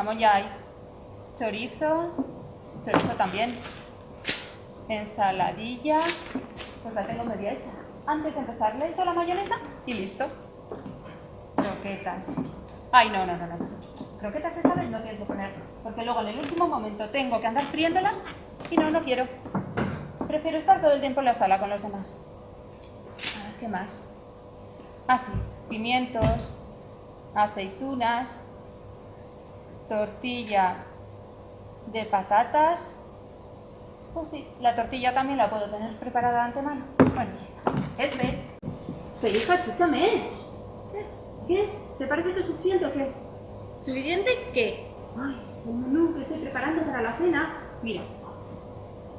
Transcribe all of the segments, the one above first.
jamón ya hay. Chorizo también. Ensaladilla, pues la tengo media hecha. Antes de empezar le echo la mayonesa y listo. Croquetas. Ay, no. Croquetas esta vez no pienso poner, porque luego en el último momento tengo que andar friéndolas y no quiero. Prefiero estar todo el tiempo en la sala con los demás. A ver, ¿qué más? Sí, pimientos, aceitunas, tortilla de patatas. Pues sí, la tortilla también la puedo tener preparada de antemano. Bueno, ya está. Pero hija, escúchame. ¿Qué? ¿Te parece que es suficiente o qué? ¿Suficiente qué? Ay, el menú que estoy preparando para la cena. Mira,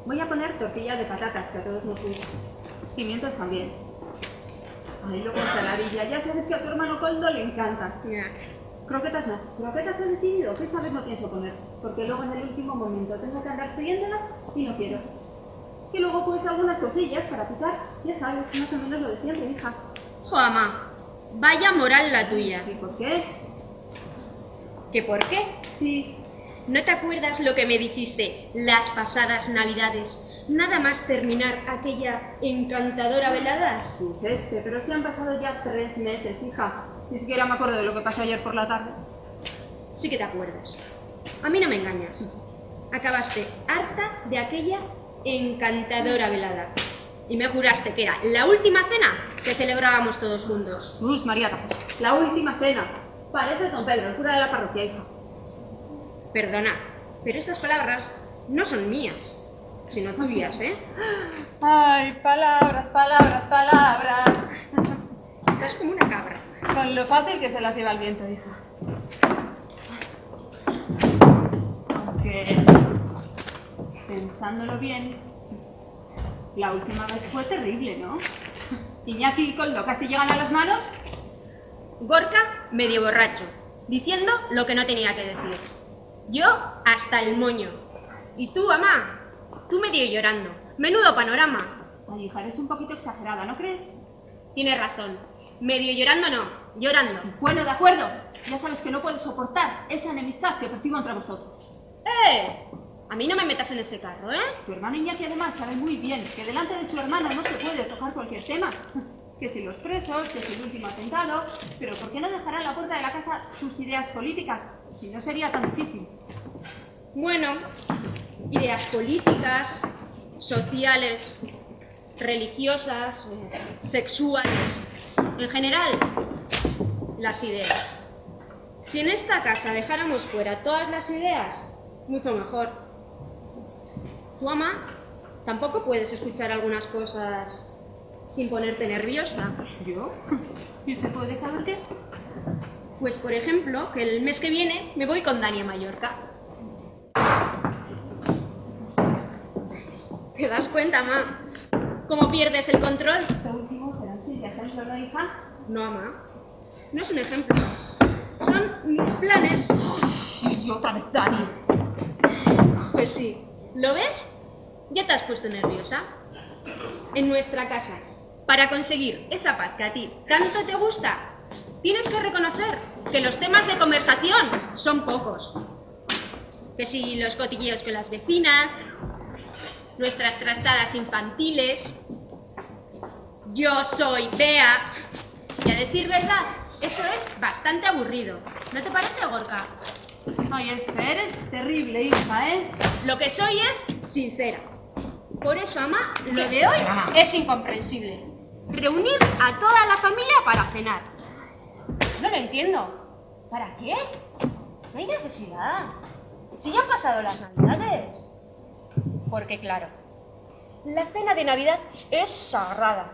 voy a poner tortilla de patatas, que a todos nos gusta. Pimientos también. Ay, luego ensaladilla. Ya sabes que a tu hermano Coldo le encanta. Ya. Croquetas no. Croquetas he decidido que esta vez no pienso poner, porque luego en el último momento tengo que andar friéndolas y no quiero. Y luego pues algunas cosillas para picar. Ya sabes, más o menos lo de siempre, hija. Jo, ama, vaya moral la tuya. ¿Y por qué? ¿Qué por qué? Sí. ¿No te acuerdas lo que me dijiste las pasadas navidades? Nada más terminar aquella encantadora velada. Sí, pero sí han pasado ya 3 meses, hija. Ni siquiera me acuerdo de lo que pasó ayer por la tarde. Sí que te acuerdas. A mí no me engañas. Acabaste harta de aquella encantadora velada. Y me juraste que era la última cena que celebrábamos todos juntos. Jesús, María Tapos, la última cena. Parece don Pedro, el cura de la parroquia, hija. Perdona, pero estas palabras no son mías, sino tuyas, ¿eh? Ay, palabras. Estás como una cabra. Con lo fácil que se las lleva el viento, hija. Aunque, pensándolo bien, la última vez fue terrible, ¿no? Iñaki y Coldo casi llegan a las manos. Gorka medio borracho, diciendo lo que no tenía que decir. Yo hasta el moño. Y tú, mamá, tú medio llorando. Menudo panorama. Ay, hija, eres un poquito exagerada, ¿no crees? Tienes razón. Medio llorando no, llorando. Bueno, de acuerdo. Ya sabes que no puedo soportar esa enemistad que percibo entre vosotros. A mí no me metas en ese carro, ¿eh? Tu hermano Iñaki además sabe muy bien que delante de su hermano no se puede tocar cualquier tema. Que si los presos, que si el último atentado... Pero ¿por qué no dejará en la puerta de la casa sus ideas políticas? Si no sería tan difícil. Bueno, ideas políticas, sociales, religiosas, sexuales, en general, las ideas. Si en esta casa dejáramos fuera todas las ideas, mucho mejor. Tu ama, tampoco puedes escuchar algunas cosas sin ponerte nerviosa. ¿Yo? ¿Y se puede saber qué? Pues, por ejemplo, que el mes que viene me voy con Dani a Mallorca. ¿Te das cuenta, ma? ¿Cómo pierdes el control? Esto último será un simple ejemplo, ¿no, hija? No, ama. No es un ejemplo. Son mis planes. Y otra vez Dani. Pues sí. ¿Lo ves? Ya te has puesto nerviosa. En nuestra casa, para conseguir esa paz que a ti tanto te gusta, tienes que reconocer que los temas de conversación son pocos. Que si los cotilleos con las vecinas, nuestras trastadas infantiles, yo soy Bea. Y a decir verdad, eso es bastante aburrido. ¿No te parece, Gorka? Ay, eres terrible, hija, ¿eh? Lo que soy es sincera. Por eso, ama, lo de hoy es incomprensible. Reunir a toda la familia para cenar. No lo entiendo. ¿Para qué? No hay necesidad. Si ya han pasado las Navidades. Porque, claro, la cena de Navidad es sagrada.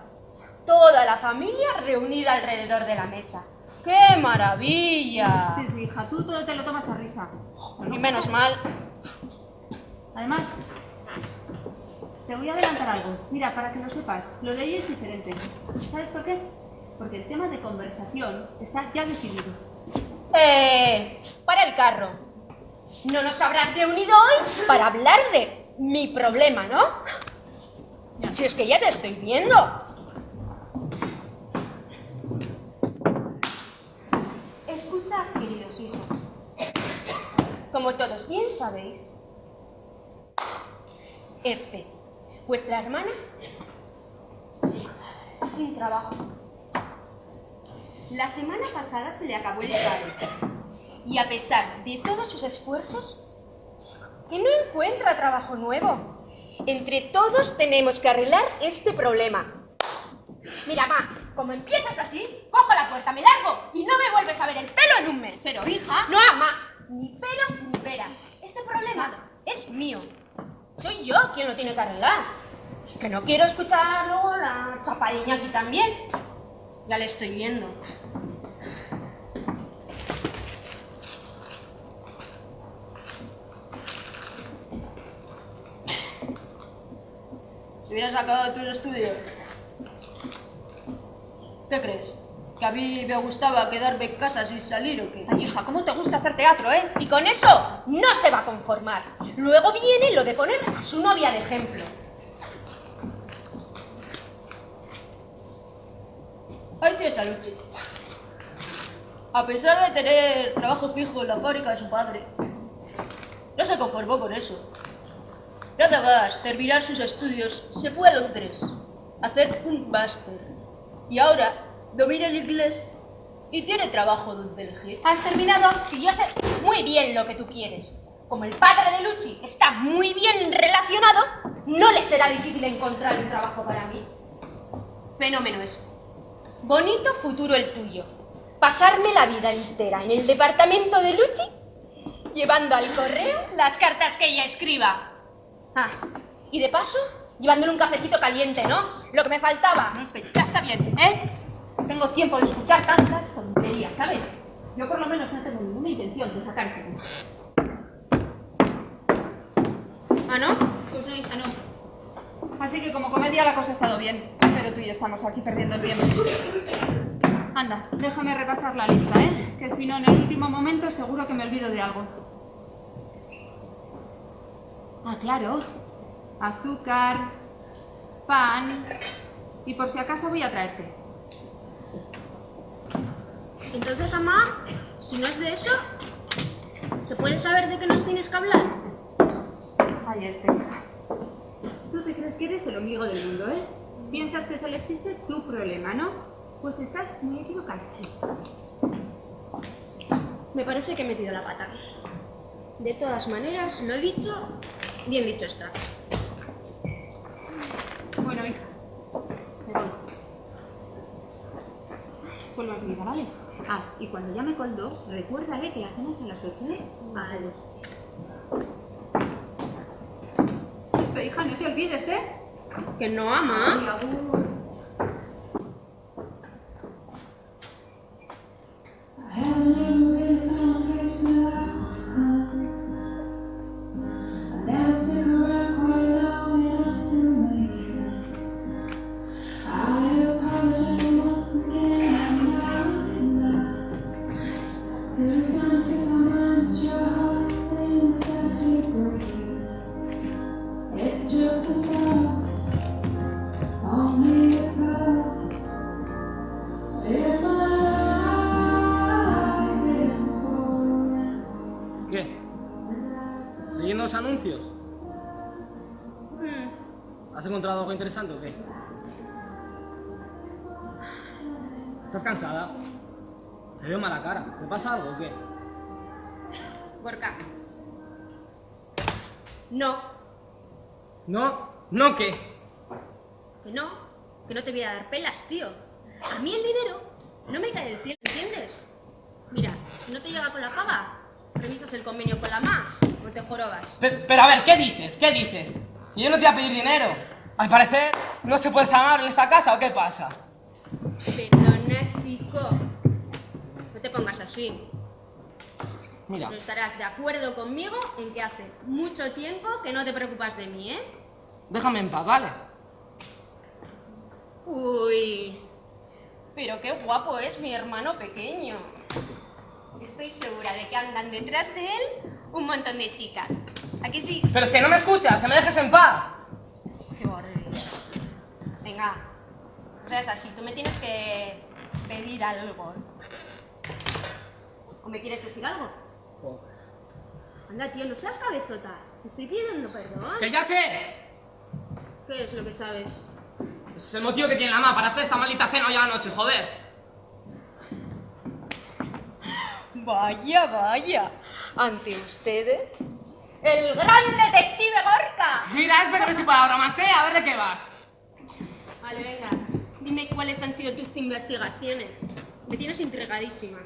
Toda la familia reunida alrededor de la mesa. ¡Qué maravilla! Sí, hija, tú todo te lo tomas a risa. Y menos mal. Además, te voy a adelantar algo. Mira, para que lo sepas, lo de hoy es diferente. ¿Sabes por qué? Porque el tema de conversación está ya decidido. Para el carro. No nos habrás reunido hoy para hablar de mi problema, ¿no? Si es que ya te estoy viendo. Escuchad, queridos hijos. como todos bien sabéis, Espe, vuestra hermana, está sin trabajo. La semana pasada se le acabó el paro y a pesar de todos sus esfuerzos, que no encuentra trabajo nuevo. Entre todos tenemos que arreglar este problema. Mira, ma, como empiezas así, cojo la puerta, me largo y no me vuelves a ver el pelo en un mes. Pero, hija... No, ma, ni pelo ni pera. Este problema es mío. Soy yo quien lo tiene que arreglar. Que no quiero escuchar luego la chapadilla aquí también. Ya le estoy viendo. Si hubieras acabado tus estudios, ¿qué crees? ¿Que a mí me gustaba quedarme en casa sin salir o qué? Ay, hija, ¿cómo te gusta hacer teatro, eh? Y con eso no se va a conformar. Luego viene lo de poner a su novia de ejemplo. Ahí tienes a Luchi. A pesar de tener trabajo fijo en la fábrica de su padre, no se conformó con eso. Nada más terminar sus estudios, se fue a Londres a hacer un máster. Y ahora domina el inglés y tiene trabajo donde elegir. ¿Has terminado? Si yo sé muy bien lo que tú quieres. Como el padre de Luchi está muy bien relacionado, no le será difícil encontrar un trabajo para mí. Fenómeno es. Bonito futuro el tuyo. Pasarme la vida entera en el departamento de Luchi, llevando al correo las cartas que ella escriba. Ah, y de paso, llevándole un cafecito caliente, ¿no? Lo que me faltaba. No, espera, ya está bien, ¿eh? Tengo tiempo de escuchar tantas tonterías, ¿sabes? Yo por lo menos no tengo ninguna intención de sacar ese tema. ¿Ah, no? Pues no, hija, no. Así que como comedia la cosa ha estado bien, pero tú y yo estamos aquí perdiendo el tiempo. Anda, déjame repasar la lista, ¿eh? Que si no, en el último momento seguro que me olvido de algo. Ah, claro. Azúcar, pan... Y por si acaso voy a traerte. Entonces, mamá, si no es de eso, ¿se puede saber de qué nos tienes que hablar? Ay, hija. Tú te crees que eres el ombligo del mundo, ¿eh? Piensas que solo existe tu problema, ¿no? Pues estás muy equivocada. Me parece que he metido la pata. De todas maneras, lo he dicho, bien dicho está. Bueno, hija, me voy. Vuelvo enseguida, ¿vale? Ah, y cuando ya me coldo, recuérdale que la cena es a las 8, ¿eh? Vale. Esto, hija, no te olvides, ¿eh? Que no, ama. Ay, agur. ¿Qué? ¿Leyendo los anuncios? ¿Has encontrado algo interesante o qué? ¿Estás cansada? Te veo mala cara. ¿Te pasa algo o qué? Gorka. No. ¿No? ¿No qué? Que no te voy a dar pelas, tío. A mí el dinero no me cae del cielo, ¿entiendes? Mira, si no te llega con la paga, revisas el convenio con la MA o te jorobas. Pero a ver, ¿qué dices? ¿Qué dices? Yo no te voy a pedir dinero. Al parecer, ¿no se puede sanar en esta casa o qué pasa? Perdona, chico. No te pongas así. Mira, No estarás de acuerdo conmigo en que hace mucho tiempo que no te preocupas de mí, ¿eh? déjame en paz, ¿vale? Uy, pero qué guapo es mi hermano pequeño. Estoy segura de que andan detrás de él un montón de chicas. ¿A que sí? Pero es que no me escuchas, que me dejes en paz. Qué borde. Venga, o sea, es así, tú me tienes que pedir algo. ¿O me quieres decir algo? Anda, tío, no seas cabezota. Te estoy pidiendo perdón. ¡Que ya sé! ¿Qué es lo que sabes? Es el motivo que tiene la mamá para hacer esta maldita cena hoy a la noche, joder. Vaya, vaya. Ante ustedes, el gran detective Gorka. Mira, Espe, que no estoy para bromas, a ver de qué vas. Vale, venga. Dime cuáles han sido tus investigaciones. Me tienes intrigadísima.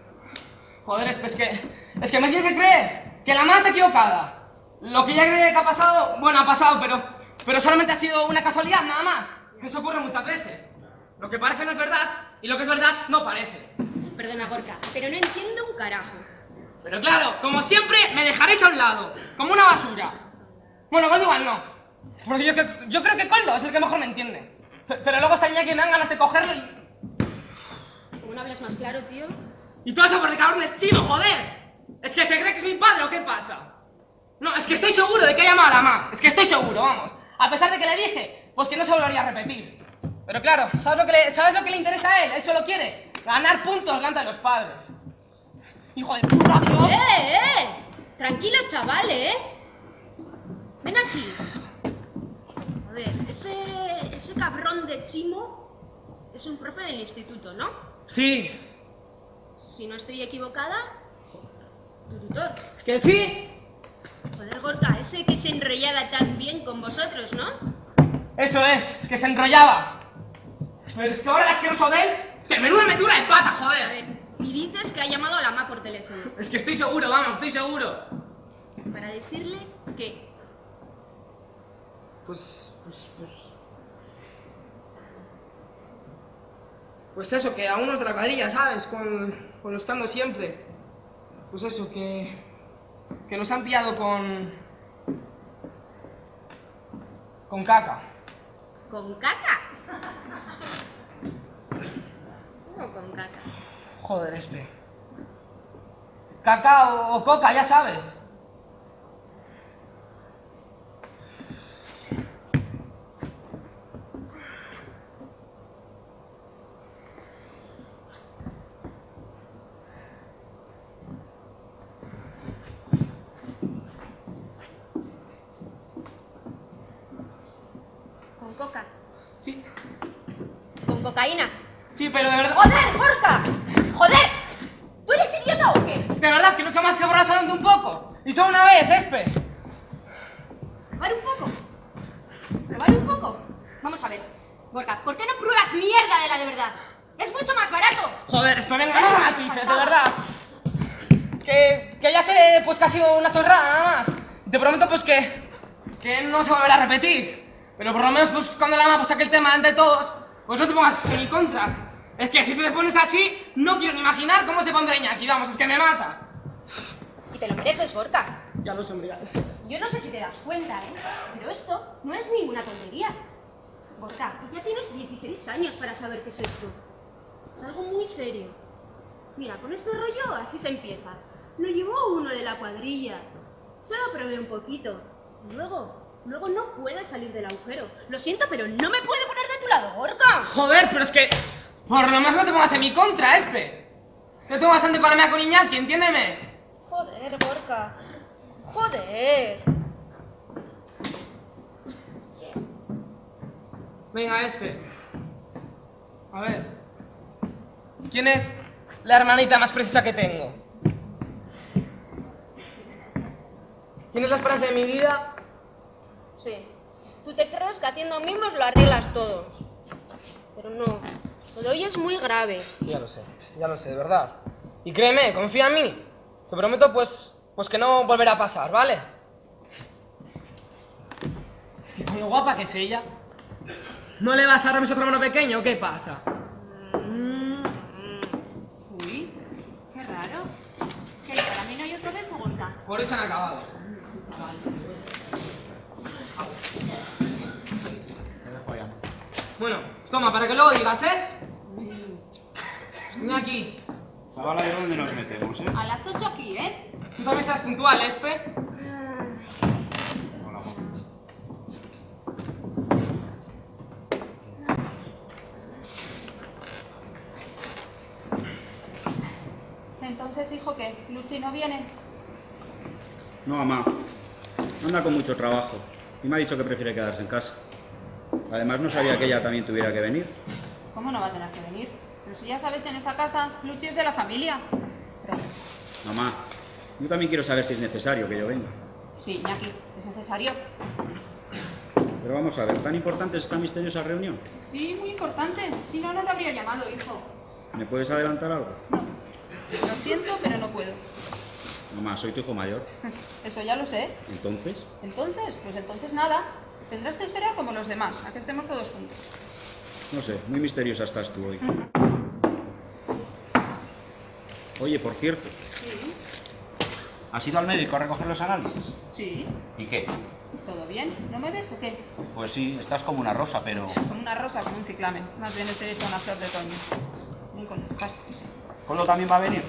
Joder, Espe, es que me tienes que creer que la mamá está equivocada. Lo que ya cree que ha pasado, bueno, ha pasado, pero solamente ha sido una casualidad, nada más. Eso ocurre muchas veces. Lo que parece no es verdad, y lo que es verdad no parece. Perdona, Gorka, pero no entiendo un carajo. Pero claro, como siempre, me dejaréis a un lado, como una basura. Bueno, Coldo igual no. Porque yo creo que Coldo es el que mejor me entiende. Pero luego está Iñaki y me dan ganas de cogerlo ¿Cómo no hablas más claro, tío? y todo eso por el cabrón del chino, joder. Es que se cree que soy padre o qué pasa. No, es que estoy seguro de que ha llamado a la mamá. Es que estoy seguro, vamos. A pesar de que le dije, pues que no se volvería a repetir. Pero claro, ¿sabes lo que le interesa a él? Él solo quiere ganar puntos delante de los padres. ¡Hijo de puta, Dios! Tranquilo, chaval, Ven aquí. A ver, ese cabrón de Chimo es un profe del instituto, ¿no? Sí. Si no estoy equivocada, tu tutor. ¿Que sí? Joder, Gorka, ese que se enrollaba tan bien con vosotros, ¿no? Eso es que se enrollaba. Pero es que ahora el asqueroso de él, es que menuda metura de pata, A joder. ver, y dices que ha llamado a la mamá por teléfono. Es que estoy seguro, vamos, estoy seguro. Para decirle que... Pues eso, que a unos de la cuadrilla, ¿sabes? Con los que ando siempre. Pues eso, que nos han pillado con caca. ¿Con caca? ¿Cómo con caca? Joder, Espe. Caca o coca, ya sabes. ¿Con coca? Sí. ¿Con cocaína? Sí, pero de verdad... ¡Joder, Gorka! ¡Joder! ¿Tú eres idiota o qué? De verdad que no he hecho más que borrar solamente un poco. Y solo una vez, Espe. ¿Probar un poco? ¿Probar un poco? Vamos a ver, Gorka, ¿por qué no pruebas mierda de la de verdad? ¡Es mucho más barato! Joder, Espe, venga, no me matices, de verdad. Que ya sé, pues que ha sido una chorrada, nada más. Te prometo, pues que no se volverá a repetir. Pero por lo menos, pues cuando la mamá pues, saque el tema ante todos, pues no te pongas en mi contra. Es que si tú te pones así, no quiero ni imaginar cómo se pondrá Iñaki, vamos, es que me mata. Y te lo mereces, Gorka. Ya lo sé, hombre, ya lo sé. Yo no sé si te das cuenta, pero esto no es ninguna tontería. Gorka, tú ya tienes 16 años para saber qué es esto. Es algo muy serio. Mira, con este rollo así se empieza. Lo llevó uno de la cuadrilla. Solo probé un poquito. Y luego no puede salir del agujero. Lo siento, pero no me puede poner de tu lado, Gorka. Joder, pero es que por lo menos no te pongas en mi contra, Espe. Yo tengo bastante con la mía con Iñaki, entiéndeme. Joder, Gorka. Joder. Venga, Espe. A ver. ¿Quién es la hermanita más preciosa que tengo? ¿Quién es la esperanza de mi vida? Sí. Tú te crees que haciendo mimos lo arreglas todo. Pero no. Lo de hoy es muy grave. Ya lo sé, de verdad. Y créeme, confía en mí. Te prometo, pues que no volverá a pasar, ¿vale? Es que muy guapa que es ella. ¿No le vas a dar a mi otro hermano pequeño o qué pasa? Uy, qué raro. ¿Que para mí no hay otro beso, Gorka? Por eso han acabado. Bueno, toma, para que luego digas, ¿eh? Ven aquí. Chaval, a ver dónde nos metemos, A las 8 aquí, ¿eh? Tú también estás puntual, Espe. Hola, Juan. Entonces, hijo, ¿qué? ¿Luchi no viene? No, mamá. Anda con mucho trabajo. Y me ha dicho que prefiere quedarse en casa. Además, no sabía que ella también tuviera que venir. ¿Cómo no va a tener que venir? Pero si ya sabes que en esta casa Luchi es de la familia. Pero, Mamá, yo también quiero saber si es necesario que yo venga. sí, Iñaki, es necesario. Pero vamos a ver, ¿tan importante es esta misteriosa reunión? Sí, muy importante. Si no, no te habría llamado, hijo. ¿Me puedes adelantar algo? No. Lo siento, pero no puedo. Mamá, soy tu hijo mayor. Eso ya lo sé. ¿Entonces? Pues entonces nada. Tendrás que esperar como los demás, a que estemos todos juntos. No sé, muy misteriosa estás tú hoy. Oye, por cierto, Sí, ¿has ido al médico a recoger los análisis? sí. ¿Y qué? ¿Todo bien? ¿No me ves o qué? Pues sí, estás como una rosa, pero... Como una rosa, como un ciclamen. Más bien estoy hecha una flor de otoño. Ven con las pastas. ¿Colo también va a venir?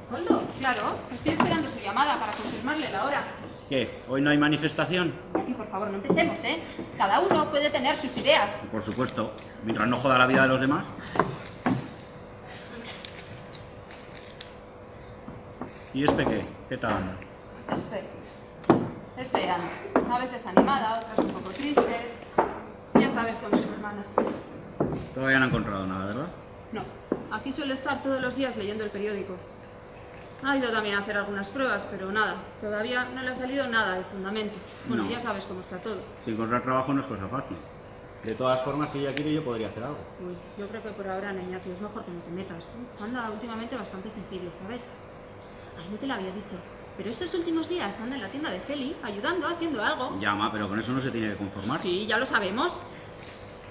Coldo, claro. Estoy esperando su llamada para confirmarle la hora. ¿Qué? ¿Hoy no hay manifestación? Aquí, por favor, no empecemos, ¿eh? Cada uno puede tener sus ideas. Por supuesto, mientras no joda la vida de los demás. ¿Y este qué? ¿Qué tal anda? Esperando. A veces animada, otras un poco triste. Ya sabes cómo es su hermana. Todavía no ha encontrado nada, ¿verdad? No, aquí suele estar todos los días leyendo el periódico. Ha ido también a hacer algunas pruebas, pero nada. Todavía no le ha salido nada de fundamento. Bueno, No. ya sabes cómo está todo. Si encontrar trabajo no es cosa fácil. De todas formas, si ella quiere, yo podría hacer algo. Uy, yo creo que por ahora, Iñaki, es mejor que no te metas. Anda últimamente bastante sensible, ¿sabes? Ay, no te lo había dicho. Pero estos últimos días anda en la tienda de Feli, ayudando, haciendo algo. Llama, pero con eso no se tiene que conformar. Sí, ya lo sabemos.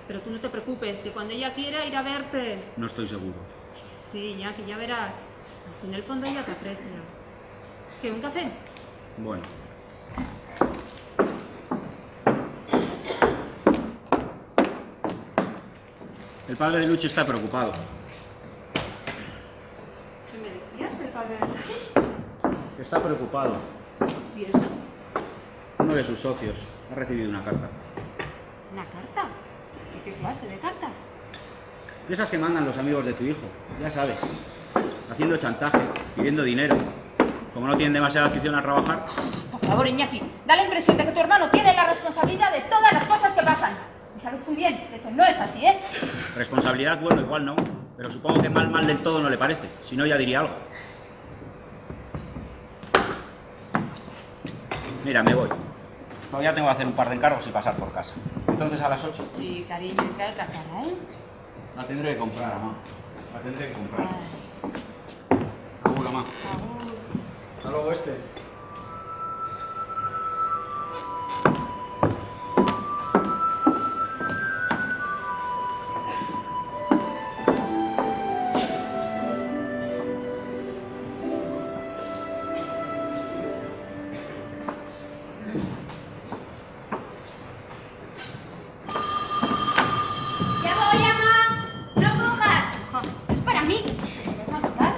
Pero tú no te preocupes, que cuando ella quiera ir a verte... No estoy seguro. Sí, Iñaki, ya verás. Así en el fondo ella te aprecia. ¿Qué, un café? Bueno. El padre de Luchi está preocupado. ¿Qué me decías del padre de Luchi? Está preocupado. ¿Y eso? Uno de sus socios ha recibido una carta. ¿Una carta? ¿Y qué clase de carta? De esas que mandan los amigos de tu hijo, ya sabes. Haciendo chantaje, pidiendo dinero. Como no tienen demasiada afición a trabajar, Por favor, Iñaki, da la impresión de que tu hermano tiene la responsabilidad de todas las cosas que pasan. Y sabes muy bien que eso no es así, ¿eh? responsabilidad, bueno, igual no. Pero supongo que mal del todo no le parece. Si no, ya diría algo. Mira, me voy. Todavía tengo que hacer un par de encargos y pasar por casa. Entonces a las 8. Sí, cariño, que hay otra cara, ¿eh? La tendré que comprar, mamá. La tendré que comprar. Ay, Agur, mamá. agur. Hasta luego, este. ¡Ya voy, ama! ¡No cojas! Ah, es para mí. ¿Me vas a matar?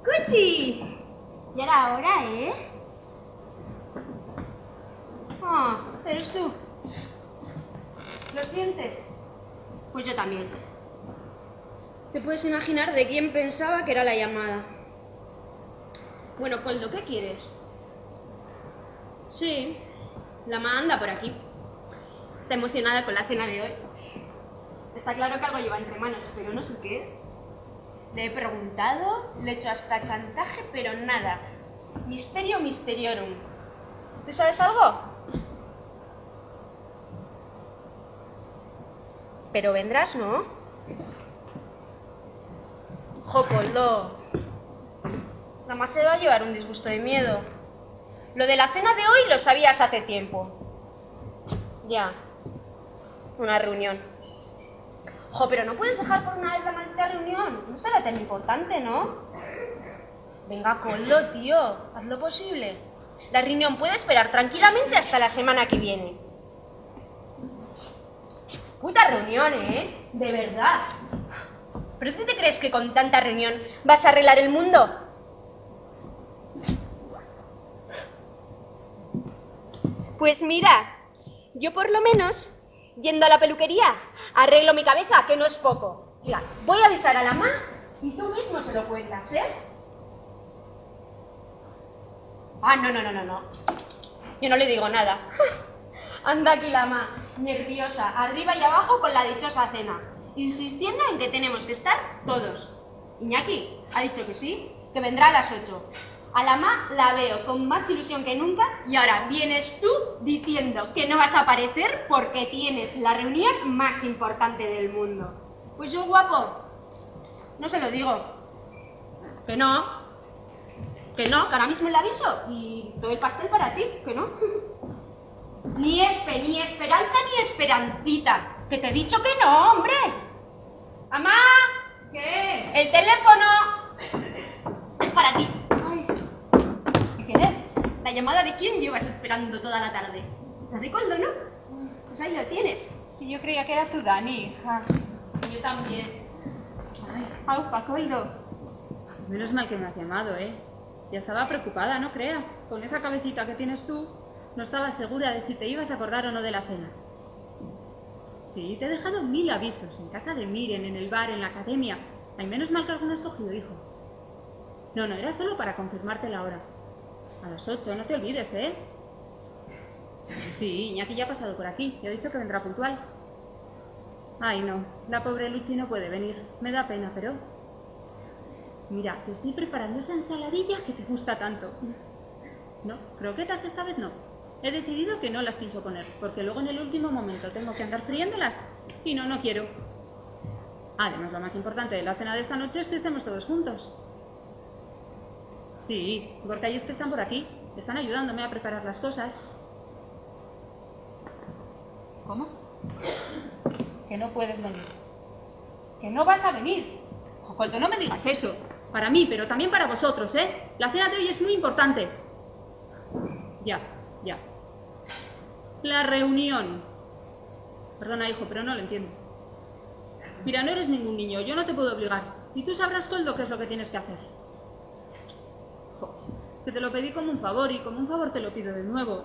¡Cuchi! Ya era hora, ¿eh? Ah, eres tú. ¿Lo sientes? Pues yo también. Te puedes imaginar de quién pensaba que era la llamada. Bueno, Coldo, ¿qué quieres? Sí, la ma anda por aquí. Está emocionada con la cena de hoy. Está claro que algo lleva entre manos, pero no sé qué es. Le he preguntado, le he hecho hasta chantaje, pero nada. Misterio misteriorum. ¿Tú sabes algo? Pero vendrás, ¿no? Jo, Coldo. La más se va a llevar un disgusto de miedo. Lo de la cena de hoy lo sabías hace tiempo. Ya. Una reunión. Jo, pero no puedes dejar por una vez la maldita reunión. No será tan importante, ¿no? Venga, Coldo, tío. Haz lo posible. La reunión puede esperar tranquilamente hasta la semana que viene. Puta reunión, ¿eh? De verdad. ¿Pero tú te crees que con tanta reunión vas a arreglar el mundo? Pues mira, yo por lo menos, yendo a la peluquería, arreglo mi cabeza, que no es poco. Mira, voy a avisar a la ma y tú mismo se lo cuentas, ¿eh? Ah, no. Yo no le digo nada. Anda aquí la ama, nerviosa, arriba y abajo con la dichosa cena, insistiendo en que tenemos que estar todos. Iñaki ha dicho que sí, que vendrá a las 8. A la ma la veo con más ilusión que nunca y ahora vienes tú diciendo que no vas a aparecer porque tienes la reunión más importante del mundo. Pues yo, guapo, no se lo digo. Que no, que ahora mismo le aviso y todo el pastel para ti, que no. Ni esperanza, ni esperancita, que te he dicho que no, hombre. ¡Amá! ¿Qué? El teléfono es para ti. Ay. ¿Y quién es? La llamada de quién llevas esperando toda la tarde. La de Coldo, ¿no? Pues ahí lo tienes. Sí, yo creía que era tu Dani, hija. Yo también. Ay, aupa, Coldo. Menos mal que me has llamado, ¿eh? Ya estaba preocupada, no creas. Con esa cabecita que tienes tú, no estaba segura de si te ibas a acordar o no de la cena. Sí, te he dejado 1000 avisos, en casa de Miren, en el bar, en la academia. Hay menos mal que alguno has cogido, hijo. No, era solo para confirmarte la hora. A las 8, no te olvides, ¿eh? Sí, Iñaki ya ha pasado por aquí, y ha dicho que vendrá puntual. Ay, no, la pobre Luchi no puede venir. Me da pena, pero... Mira, te estoy preparando esa ensaladilla que te gusta tanto. No, croquetas esta vez no. He decidido que no las pienso poner, porque luego en el último momento tengo que andar friéndolas y no quiero. Además, lo más importante de la cena de esta noche es que estemos todos juntos. Sí, Gorka y que están por aquí. Están ayudándome a preparar las cosas. ¿Cómo? Que no puedes venir. Que no vas a venir. Coldo, no me digas eso. Para mí, pero también para vosotros, ¿eh? La cena de hoy es muy importante. Ya. La reunión. Perdona, hijo, pero no lo entiendo. Mira, no eres ningún niño, yo no te puedo obligar. Y tú sabrás, Coldo, qué es lo que tienes que hacer. Que te lo pedí como un favor y como un favor te lo pido de nuevo.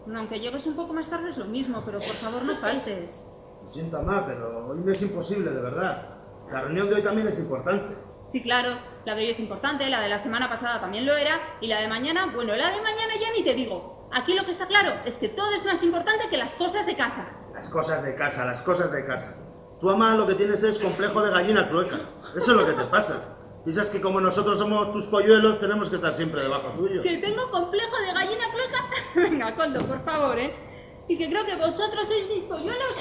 No, aunque llegues un poco más tarde es lo mismo, pero por favor no faltes. Lo siento, mamá, pero hoy me es imposible, de verdad. La reunión de hoy también es importante. Sí, claro, la de hoy es importante, la de la semana pasada también lo era, y la de mañana, bueno, la de mañana ya ni te digo. Aquí lo que está claro es que todo es más importante que las cosas de casa. Las cosas de casa. Tú, mamá, lo que tienes es complejo de gallina clueca. Eso es lo que te pasa. Piensas que como nosotros somos tus polluelos, tenemos que estar siempre debajo tuyo. ¿Que tengo complejo de gallina clueca? Venga, Coldo, por favor, ¿eh? Y que creo que vosotros sois mis polluelos.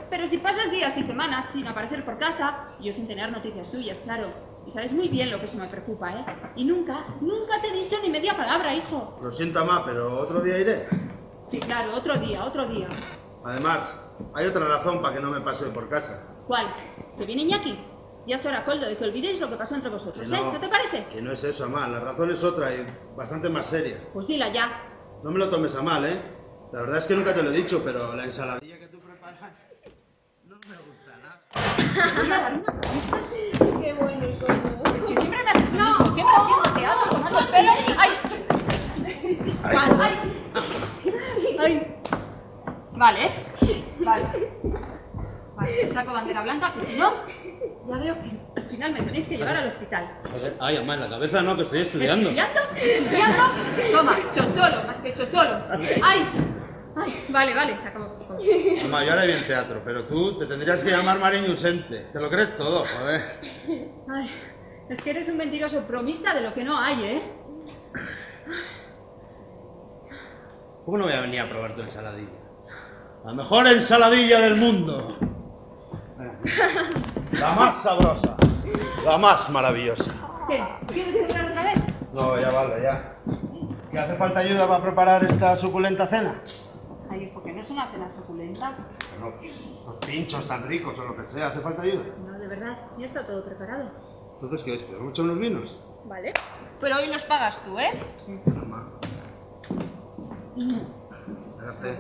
Pero si pasas días y semanas sin aparecer por casa, y yo sin tener noticias tuyas, claro. Y sabes muy bien lo que eso me preocupa, ¿eh? Y nunca te he dicho ni media palabra, hijo. Lo siento, mamá, pero otro día iré. Sí, claro, otro día. Además, hay otra razón para que no me pase hoy por casa. ¿Cuál? ¿Que viene Iñaki? Ya es hora, Coldo, de que olvidéis lo que pasó entre vosotros, ¿eh? ¿No te parece? Que no es eso, mamá. La razón es otra y bastante más seria. Pues dila ya. No me lo tomes a mal, ¿eh? La verdad es que nunca te lo he dicho, pero la ensaladilla que tú preparas no me gusta nada. Qué bueno el Coldo. Que siempre me haces lo mismo, siempre haciendo teatro, tomando el pelo. ¡Ay! Vale. Vale, saco bandera blanca, que si no, ya veo que al final me tenéis que llevar al hospital. Ay, mamá, en la cabeza no, que estoy estudiando. ¿Estudiando? Toma, chocholo, más que chocholo. ¡Ay! Vale, se acabó. Mamá, yo haré bien teatro, pero tú te tendrías que llamar Mariño Usente. ¿Te lo crees todo, joder? Ay, es que eres un mentiroso bromista de lo que no hay, ¿eh? ¿Cómo no voy a venir a probar tu ensaladilla? La mejor ensaladilla del mundo. La más sabrosa. La más maravillosa. ¿Qué? ¿Quieres celebrar otra vez? No, ya vale, ya. ¿Qué hace falta ayuda para preparar esta suculenta cena? Ay, hijo, que no es una cena suculenta. Bueno, los pinchos tan ricos o lo que sea, ¿hace falta ayuda? No, de verdad, ya está todo preparado. Entonces, ¿qué es? ¿Podemos echar unos vinos? Vale. Pero hoy los pagas tú, ¿eh? Mamá. Espérate.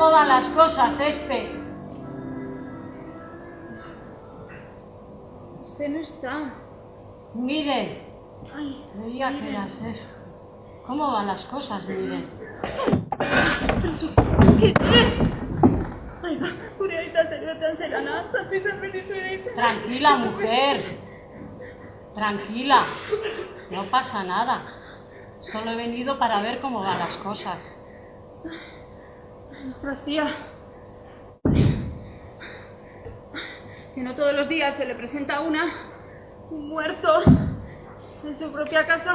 ¿Cómo van las cosas, Espe? Espe no está. Miren, Ay, creía que eras Espe. ¿Cómo van las cosas, Miren? ¿Qué es? Ay, va, Julieta, tan serenata, Tranquila, mujer. Tranquila. No pasa nada. Solo he venido para ver cómo van las cosas. Ostras, tía. Que no todos los días se le presenta un muerto en su propia casa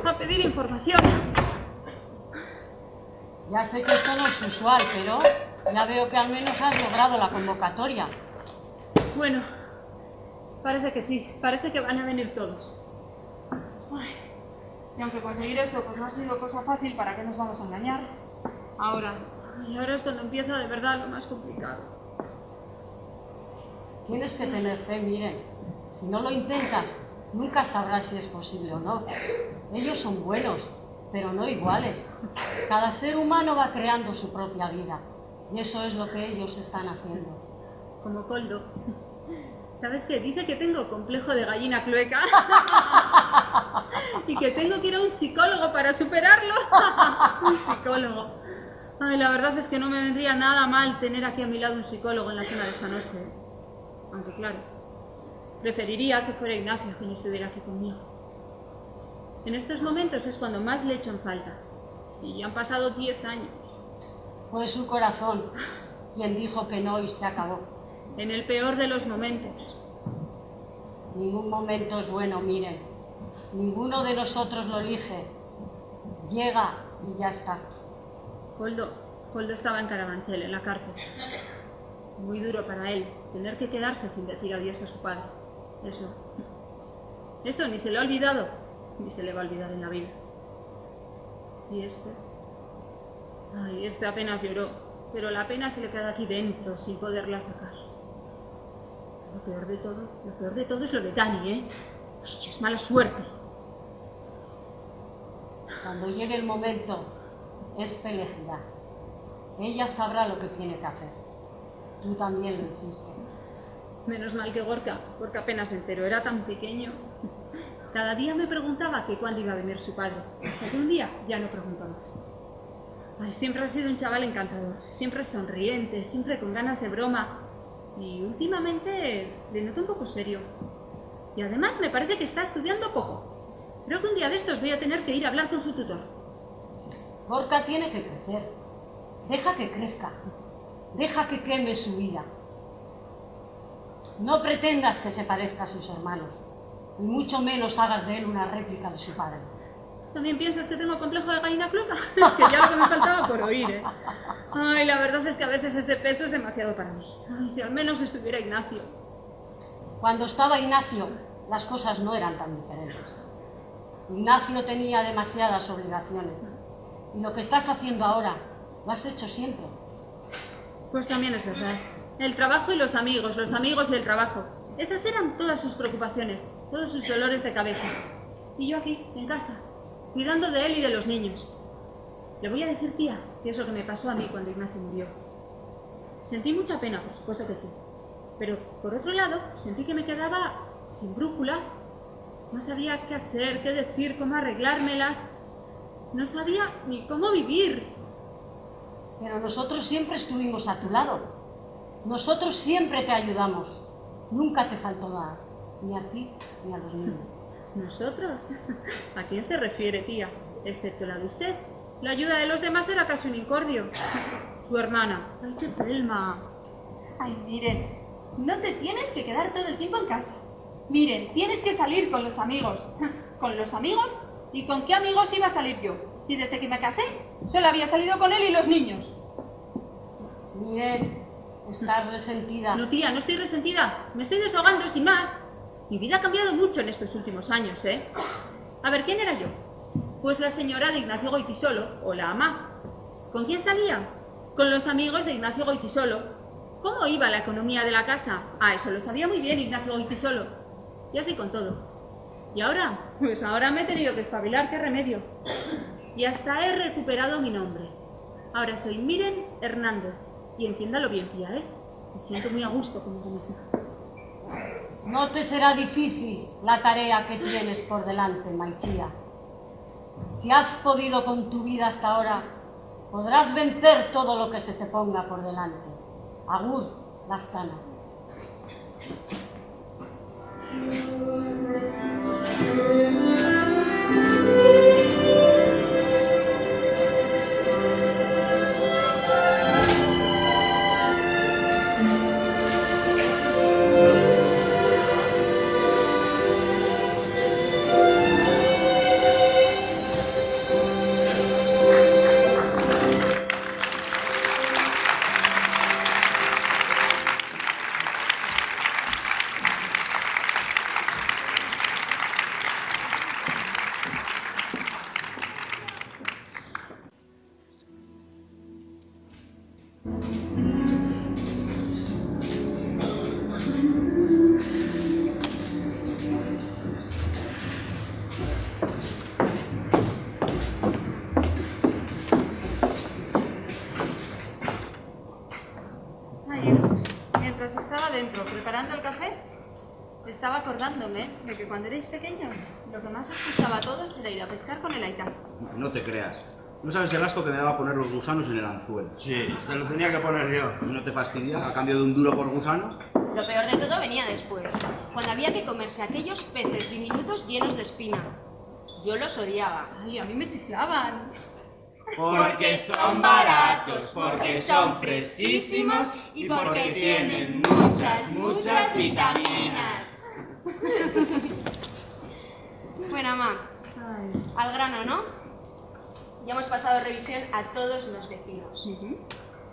a pedir información. Ya sé que esto no es usual, pero ya veo que al menos has logrado la convocatoria. Bueno, parece que sí. Parece que van a venir todos. Ay, y aunque conseguir esto pues no ha sido cosa fácil, ¿para qué nos vamos a engañar? Ahora es cuando empieza de verdad lo más complicado. Tienes que tener fe, Miren. Si no lo intentas, nunca sabrás si es posible o no. Ellos son buenos, pero no iguales. Cada ser humano va creando su propia vida. Y eso es lo que ellos están haciendo. Como Coldo. ¿Sabes qué? Dice que tengo complejo de gallina clueca. Y que tengo que ir a un psicólogo para superarlo. Un psicólogo. Ay, la verdad es que no me vendría nada mal tener aquí a mi lado un psicólogo en la cena de esta noche, ¿eh? Aunque claro, preferiría que fuera Ignacio quien estuviera aquí conmigo. En estos momentos es cuando más le echo en falta. Y ya han pasado 10 años. Fue su corazón quien dijo que no y se acabó. En el peor de los momentos. Ningún momento es bueno, Miren. Ninguno de nosotros lo elige. Llega y ya está. Coldo estaba en Carabanchel, en la cárcel. Muy duro para él, tener que quedarse sin decir adiós a su padre. Eso ni se le ha olvidado, ni se le va a olvidar en la vida. Y este apenas lloró, pero la pena se le queda aquí dentro, sin poderla sacar. Lo peor de todo es lo de Dani, ¿eh? Uy, es mala suerte. Cuando llegue el momento, Espe elegirá. Ella sabrá lo que tiene que hacer. Tú también lo hiciste. Menos mal que Gorka, porque apenas se enteró, era tan pequeño. Cada día me preguntaba que cuándo iba a venir su padre, hasta que un día ya no preguntó más. Ay, siempre ha sido un chaval encantador, siempre sonriente, siempre con ganas de broma. Y últimamente le noto un poco serio. Y además me parece que está estudiando poco. Creo que un día de estos voy a tener que ir a hablar con su tutor. Gorka tiene que crecer. Deja que crezca. Deja que queme su vida. No pretendas que se parezca a sus hermanos, y mucho menos hagas de él una réplica de su padre. ¿También piensas que tengo complejo de gallina clueca? Es que ya lo que me faltaba por oír, ¿eh? Ay, la verdad es que a veces este peso es demasiado para mí. Ay, si al menos estuviera Ignacio. Cuando estaba Ignacio, las cosas no eran tan diferentes. Ignacio tenía demasiadas obligaciones, y lo que estás haciendo ahora, lo has hecho siempre. Pues también es verdad. El trabajo y los amigos y el trabajo. Esas eran todas sus preocupaciones, todos sus dolores de cabeza. Y yo aquí, en casa, cuidando de él y de los niños. Le voy a decir, tía, qué es lo que me pasó a mí cuando Ignacio murió. Sentí mucha pena, por supuesto que sí. Pero, por otro lado, sentí que me quedaba sin brújula. No sabía qué hacer, qué decir, cómo arreglármelas. No sabía ni cómo vivir. Pero nosotros siempre estuvimos a tu lado. Nosotros siempre te ayudamos. Nunca te faltó nada, ni a ti ni a los niños. ¿Nosotros? ¿A quién se refiere, tía? Excepto la de usted. La ayuda de los demás era casi un incordio. Su hermana. ¡Ay, qué pelma! Ay, miren, no te tienes que quedar todo el tiempo en casa. Miren, tienes que salir con los amigos. ¿Con los amigos? ¿Y con qué amigos iba a salir yo? Si desde que me casé solo había salido con él y los niños. Miren, estás resentida. No, tía, no estoy resentida. Me estoy desahogando, sin más. Mi vida ha cambiado mucho en estos últimos años, ¿eh? A ver, ¿quién era yo? Pues la señora de Ignacio Goitisolo, o la ama. ¿Con quién salía? Con los amigos de Ignacio Goitisolo. ¿Cómo iba la economía de la casa? Ah, eso lo sabía muy bien Ignacio Goitisolo. Y así con todo. ¿Y ahora? Pues ahora me he tenido que espabilar, qué remedio. Y hasta he recuperado mi nombre. Ahora soy Miren Hernández. Y entiéndalo bien, tía, ¿eh? Me siento muy a gusto conmigo misma. No te será difícil la tarea que tienes por delante, Maichía. Si has podido con tu vida hasta ahora, podrás vencer todo lo que se te ponga por delante. Agur, Lastana. Ay, hijos, mientras estaba dentro preparando el café, estaba acordándome de que cuando erais pequeños, lo que más os gustaba a todos era ir a pescar con el Aitán. No te creas. No sabes el asco que me daba poner los gusanos en el anzuelo. Sí, te lo tenía que poner yo. ¿No te fastidia a cambio de un duro por gusano? Lo peor de todo venía después, cuando había que comerse aquellos peces diminutos llenos de espina. Yo los odiaba. Ay, a mí me chiflaban. Porque son baratos, porque son fresquísimos y porque tienen muchas vitaminas. Bueno, mamá, al grano, ¿no? Ya hemos pasado revisión a todos los vecinos.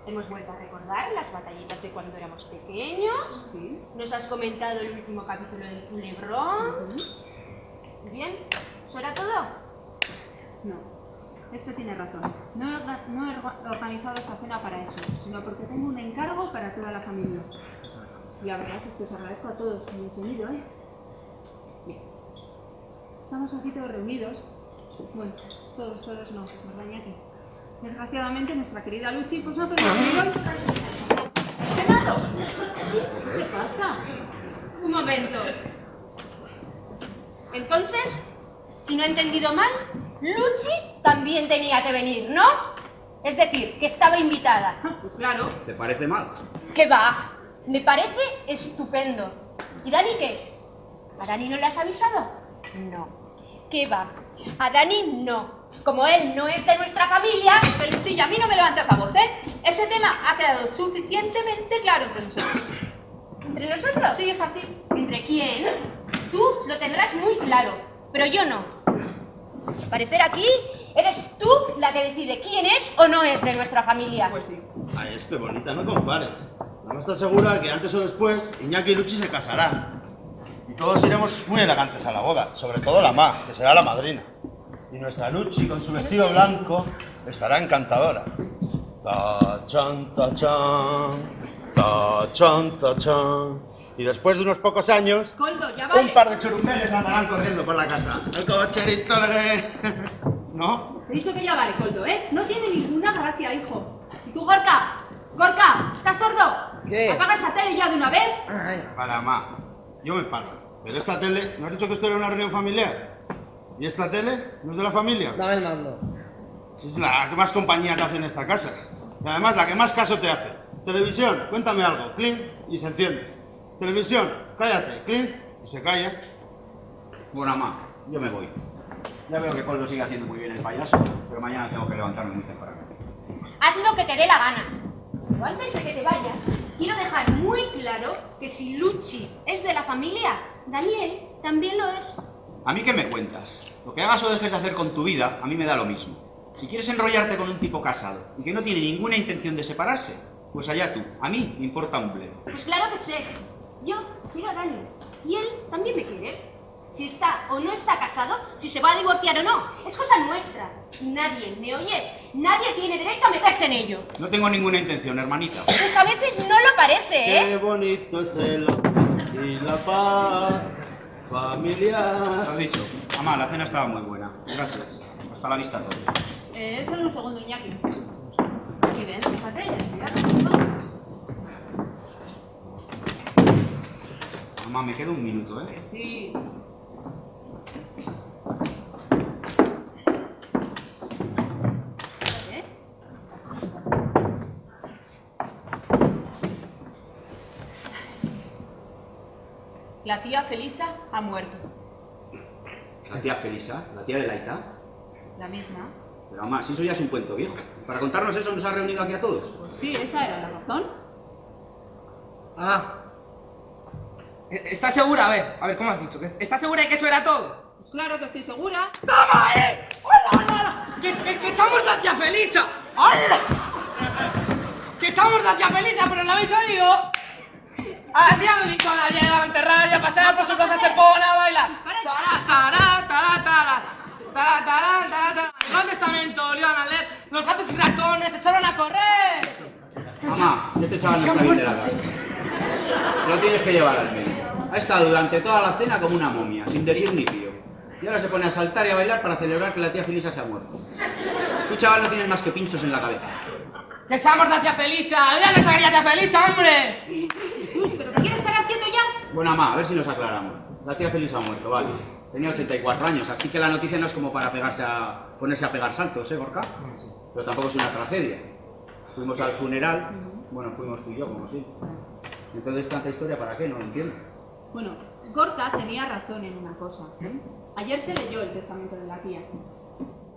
Hemos vuelto a recordar las batallitas de cuando éramos pequeños. Sí. Nos has comentado el último capítulo del culebrón. Muy bien, ¿eso era todo? No, esto tiene razón. No he organizado esta cena para eso, sino porque tengo un encargo para toda la familia. Y la verdad es que os agradezco a todos que me habéis venido, ¿eh? Bien. Estamos aquí todos reunidos. Bueno, todos no, ¿verdad, Iñaki? Desgraciadamente nuestra querida Luchi pues no ha podido venir hoy. ¡Genaro! ¿Qué pasa? Un momento. Entonces, si no he entendido mal, Luchi también tenía que venir, ¿no? Es decir, que estaba invitada. Pues claro. ¿Te parece mal? ¿Qué va? Me parece estupendo. ¿Y Dani qué? ¿A Dani no le has avisado? No. ¿Qué va? A Dani no. Como él no es de nuestra familia... Celestilla, a mí no me levantes la voz, ¿eh? Ese tema ha quedado suficientemente claro entre nosotros. ¿Entre nosotros? Sí, hija, sí. ¿Entre quién? Tú lo tendrás muy claro, pero yo no. Al parecer aquí eres tú la que decide quién es o no es de nuestra familia. Pues sí. Ay, es que bonita, no compares. No estás segura que antes o después Iñaki y Luchi se casarán. Y todos iremos muy elegantes a la boda, sobre todo la Ma, que será la madrina. Y nuestra Luchi, con su vestido blanco, estará encantadora. Ta-chan, ta-chan, ta-chan, ta-chan. Y después de unos pocos años, Coldo, ya vale. un par de churumbeles andarán corriendo por la casa. El cocherito, ¿no? Te he dicho que ya vale, Coldo, ¿eh? No tiene ninguna gracia, hijo. ¿Y tú, Gorka? ¡Gorka! ¿Estás sordo? ¿Qué? ¿Apaga esa tele ya de una vez? Para, Ma, yo me paro. Pero esta tele, ¿no has dicho que esto era una reunión familiar? ¿Y esta tele? ¿No es de la familia? Dame el mando. Es la que más compañía te hace en esta casa. Y además la que más caso te hace. Televisión, cuéntame algo. Clink y se enciende. Televisión, cállate. Clink y se calla. Bueno, mamá, yo me voy. Ya veo que Coldo sigue haciendo muy bien el payaso, pero mañana tengo que levantarme muy temprano. Haz lo que te dé la gana. Pero antes de que te vayas, quiero dejar muy claro que si Luchi es de la familia, Daniel también lo es. ¿A mí qué me cuentas? Lo que hagas o dejes de hacer con tu vida, a mí me da lo mismo. Si quieres enrollarte con un tipo casado y que no tiene ninguna intención de separarse, pues allá tú. A mí me importa un bledo. Pues claro que sé. Yo quiero a Dani. Y él también me quiere. Si está o no está casado, si se va a divorciar o no, es cosa nuestra. Y nadie, ¿me oyes? Nadie tiene derecho a meterse en ello. No tengo ninguna intención, hermanita. Pues a veces no lo parece, Qué ¿eh? bonito es el amor y la paz familiar. Lo has dicho. Mamá, la cena estaba muy buena. Gracias. Hasta la vista a todos. Solo un segundo, Iñaki. Mamá, me queda un minuto, ¿eh? Sí. ¿Eh? La tía Felisa ha muerto. La tía Felisa, la tía de Laita. La misma. Pero mamá, si eso ya es un cuento viejo. Para contarnos eso nos ha reunido aquí a todos. Pues sí, esa era la razón. Ah. ¿Estás segura? A ver, ¿cómo has dicho? ¿Estás segura de que eso era todo? Pues claro que estoy segura. ¡Toma, ¡Hola, hola! ¡Que se ha muerto la tía Felisa! ¡Hola! ¡Que se ha muerto la tía Felisa, pero lo habéis oído! A la tía Felisa la lleva a enterrar y a pasar por su plaza se pone a bailar. ¡Tará, tará, tará, tará! ¡Tará, tará, tará, tará! El Nuevo Testamento, le iban a leer, los gatos y ratones se echaron a correr. Mamá, este chaval no está bien de la cabeza. Lo tienes que llevar al médico. Ha estado durante toda la cena como una momia, sin decir ni pío. Y ahora se pone a saltar y a bailar para celebrar que la tía Felisa se ha muerto. Tú, chaval, no tienes más que pinchos en la cabeza. ¡Que se ha muerto la tía Felisa! ¡Ya no estaría tía Felisa, hombre! Jesús, ¿pero qué quieres estar haciendo ya? Bueno, mamá, a ver si nos aclaramos. La tía Felisa ha muerto, vale. Tenía 84 años, así que la noticia no es como para ponerse a pegar saltos, ¿eh, Gorka? Pero tampoco es una tragedia. Fuimos al funeral, bueno, fuimos tú y yo, como sí. Entonces, ¿tanta historia para qué? No lo entiendo. Bueno, Gorka tenía razón en una cosa. Ayer se leyó el testamento de la tía.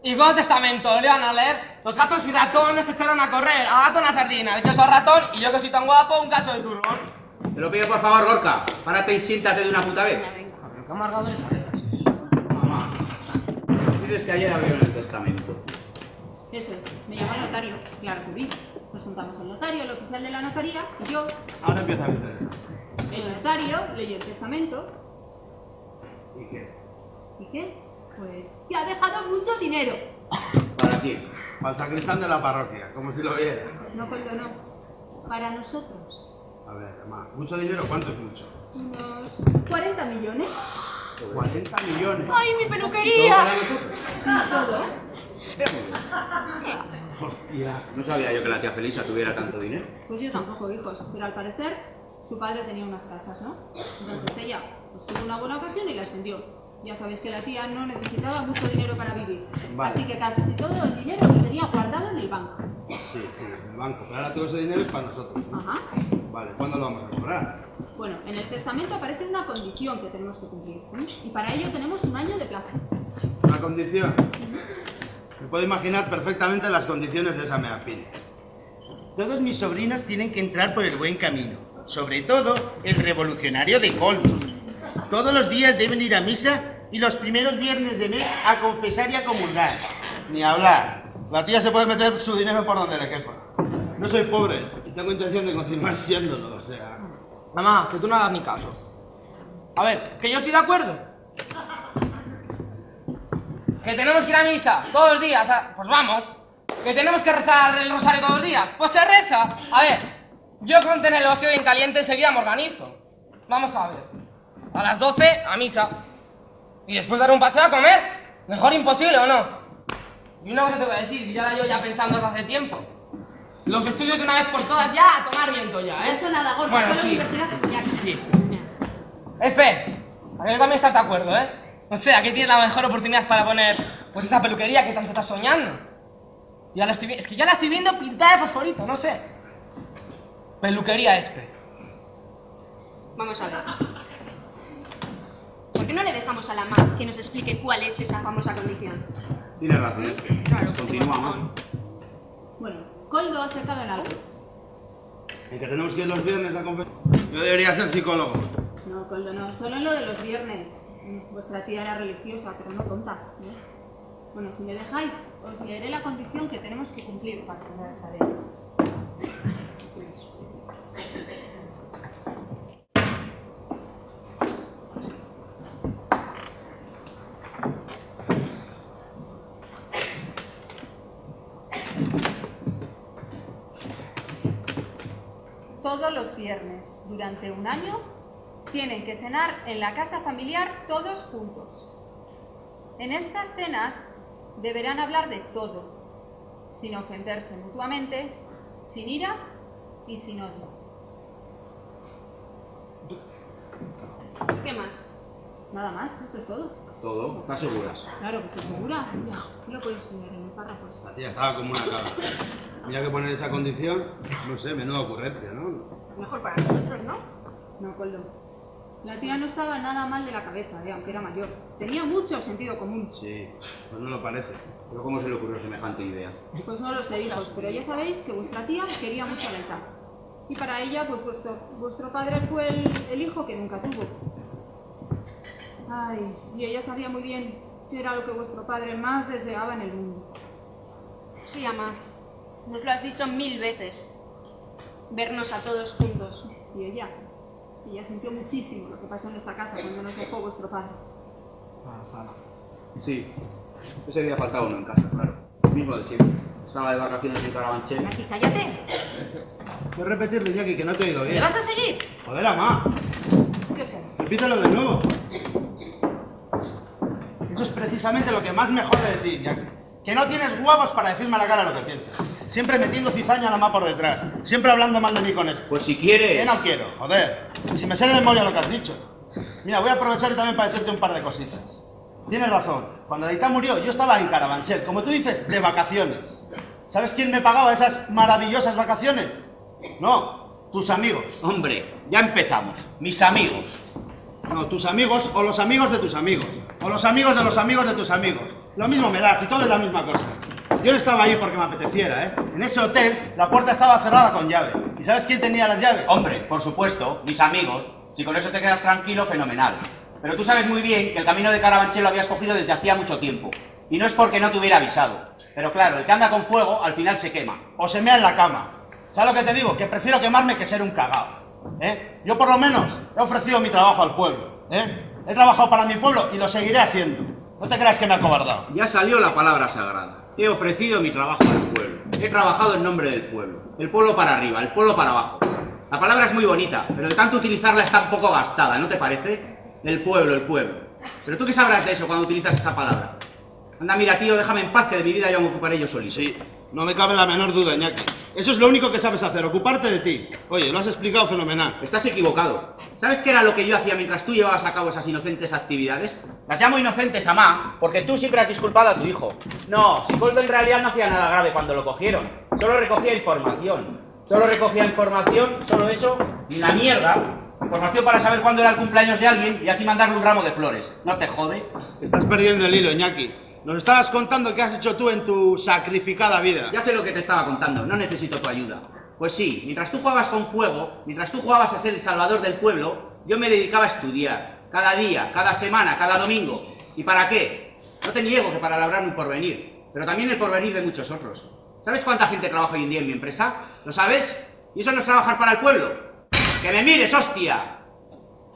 Y Nuevo Testamento, le iban a leer, los gatos y ratones se echaron a correr, a gato una sardina, el que soy ratón y yo que soy tan guapo, un cacho de turrón. Te lo pido por favor, Gorka. Párate y siéntate de una puta vez. Pero qué amargado eres. Mamá, dices que ayer abrieron el testamento. Eso es, me llamó el notario, claro que vi. Nos juntamos el notario, el oficial de la notaría y yo. Ahora empieza el interés. El notario leyó el testamento. ¿Y qué? ¿Y qué? Pues que ha dejado mucho dinero. ¿Para quién? Para el sacristán de la parroquia, como si lo viera. No, no. Para nosotros. A ver, mamá, ¿mucho dinero? ¿Cuánto es mucho? Unos 40 millones. 40 millones. ¡Ay, mi peluquería! Sí, todo. Hostia. No sabía yo que la tía Felisa tuviera tanto dinero. Pues yo tampoco, hijos. Pero al parecer, su padre tenía unas casas, ¿no? Entonces ella pues, tuvo una buena ocasión y las vendió. Ya sabéis que la tía no necesitaba mucho dinero para vivir. Vale. Así que casi todo el dinero lo tenía guardado en el banco. Sí, en el banco. Pero ahora todo ese dinero es para nosotros. Ajá. Vale, ¿cuándo lo vamos a cobrar? Bueno, en el testamento aparece una condición que tenemos que cumplir. Y para ello tenemos 1 año de plazo. Una condición. Me puedo imaginar perfectamente las condiciones de esa meapine. Todos mis sobrinos tienen que entrar por el buen camino. Sobre todo el revolucionario de Coldo. Todos los días deben ir a misa y los primeros viernes de mes a confesar y a comulgar. Ni hablar. La tía se puede meter su dinero por donde le quepa. No soy pobre y tengo intención de continuar siéndolo, o sea... Mamá, que tú no hagas ni caso. A ver, que yo estoy de acuerdo. Que tenemos que ir a misa todos los días, pues vamos. Que tenemos que rezar el rosario todos los días, pues se reza. A ver, yo con tener el vaso bien caliente enseguida me organizo. Vamos a ver. A las 12 a misa. Y después dar un paseo a comer. Mejor imposible, ¿o no? Y una cosa te voy a decir, ya la llevo ya pensando desde hace tiempo. Los estudios de una vez por todas ya a tomar viento ya, ¿eh? Eso nada, Gorka. Bueno, Fue a la sí. universidad ya. Sí. Espe, a ver, también estás de acuerdo, ¿eh? O sea, aquí tienes la mejor oportunidad para poner, pues esa peluquería que tanto estás soñando. Ya la estoy viendo, es que ya la estoy viendo pintada de fosforito, no sé. Peluquería Espe. Vamos a ver. ¿Por qué no le dejamos a la ma que nos explique cuál es esa famosa condición? Tienes razón, ¿eh? Claro, Continuamos. Bueno, Coldo ha acertado en algo. ¿En que tenemos que ir los viernes a confesar? Yo debería ser psicólogo. No, Coldo, no. Solo en lo de los viernes. Vuestra tía era religiosa, pero no tonta. Bueno, si me dejáis, os leeré la condición que tenemos que cumplir para tener esa ley. Todos los viernes, durante 1 año, tienen que cenar en la casa familiar todos juntos. En estas cenas deberán hablar de todo, sin ofenderse mutuamente, sin ira y sin odio. ¿Qué más? Nada más, esto es todo. ¿Todo? ¿Estás seguras? Claro que estoy segura. Mira, lo puedes poner en el párrafo este. La tía estaba como una cabra. Mira que poner esa condición, no sé, menuda ocurrencia, ¿no? Mejor para nosotros, ¿no? No, Coldo. La tía no estaba nada mal de la cabeza, aunque era mayor. Tenía mucho sentido común. Sí, pues no lo parece. ¿Pero cómo se le ocurrió semejante idea? Pues no lo sé, hijos, pero ya sabéis que vuestra tía quería mucho a la Aitá. Y para ella, pues vuestro padre fue el hijo que nunca tuvo. Ay, y ella sabía muy bien que era lo que vuestro padre más deseaba en el mundo. Sí, ama. Nos lo has dicho 1000 veces. Vernos a todos juntos. Y ella sintió muchísimo lo que pasó en esta casa cuando nos dejó vuestro padre. Sí. Ese día faltaba uno en casa, claro. El mismo de siempre. Estaba de vacaciones en Carabanchel. Aquí, cállate. ¿Puedes repetirlo, Iñaki, que no te he oído bien? ¿Le vas a seguir? Joder, ama. ¿Qué os queda? Repítelo de nuevo. Eso es precisamente lo que más me jode de ti, Iñaki. Que no tienes huevos para decirme a la cara lo que piensas. Siempre metiendo cizaña a la más por detrás. Siempre hablando mal de mí con eso. Pues si quieres... ¿Qué no quiero? Joder. Si me sé de memoria lo que has dicho. Mira, voy a aprovechar y también para decirte un par de cositas. Tienes razón. Cuando Aitá murió, yo estaba en Carabanchel, como tú dices, de vacaciones. ¿Sabes quién me pagaba esas maravillosas vacaciones? No, tus amigos. Hombre, ya empezamos. Mis amigos. No, tus amigos o los amigos de tus amigos. O los amigos de los amigos de tus amigos. Lo mismo me da, si todo es la misma cosa. Yo no estaba ahí porque me apeteciera, ¿eh? En ese hotel la puerta estaba cerrada con llave. ¿Y sabes quién tenía las llaves? Hombre, por supuesto, mis amigos. Si con eso te quedas tranquilo, fenomenal. Pero tú sabes muy bien que el camino de Carabanchel lo habías cogido desde hacía mucho tiempo. Y no es porque no te hubiera avisado. Pero claro, el que anda con fuego, al final se quema. O se mea en la cama. ¿Sabes lo que te digo? Que prefiero quemarme que ser un cagao. Yo por lo menos he ofrecido mi trabajo al pueblo. He trabajado para mi pueblo y lo seguiré haciendo. No te creas que me he acobardado. Ya salió la palabra sagrada. He ofrecido mi trabajo al pueblo. He trabajado en nombre del pueblo. El pueblo para arriba, el pueblo para abajo. La palabra es muy bonita, pero de tanto utilizarla está un poco gastada, ¿no te parece? El pueblo, el pueblo. Pero tú qué sabrás de eso cuando utilizas esa palabra. Anda, mira, tío, déjame en paz, que de mi vida ya me ocuparé yo solito. Sí, no me cabe la menor duda, Iñaki. Eso es lo único que sabes hacer, ocuparte de ti. Oye, lo has explicado fenomenal. Estás equivocado. ¿Sabes qué era lo que yo hacía mientras tú llevabas a cabo esas inocentes actividades? Las llamo inocentes, amá, porque tú siempre has disculpado a tu hijo. No, si Coldo en realidad no hacía nada grave cuando lo cogieron. Solo recogía información. Solo recogía información, solo eso, y una mierda. Información para saber cuándo era el cumpleaños de alguien y así mandarle un ramo de flores. ¿No te jode? Estás perdiendo el hilo, Iñaki. Nos estabas contando qué has hecho tú en tu sacrificada vida. Ya sé lo que te estaba contando, no necesito tu ayuda. Pues sí, mientras tú jugabas con fuego, mientras tú jugabas a ser el salvador del pueblo, yo me dedicaba a estudiar. Cada día, cada semana, cada domingo. ¿Y para qué? No te niego que para labrar mi porvenir, pero también el porvenir de muchos otros. ¿Sabes cuánta gente trabaja hoy en día en mi empresa? ¿Lo sabes? ¿Y eso no es trabajar para el pueblo? ¡Que me mires, hostia!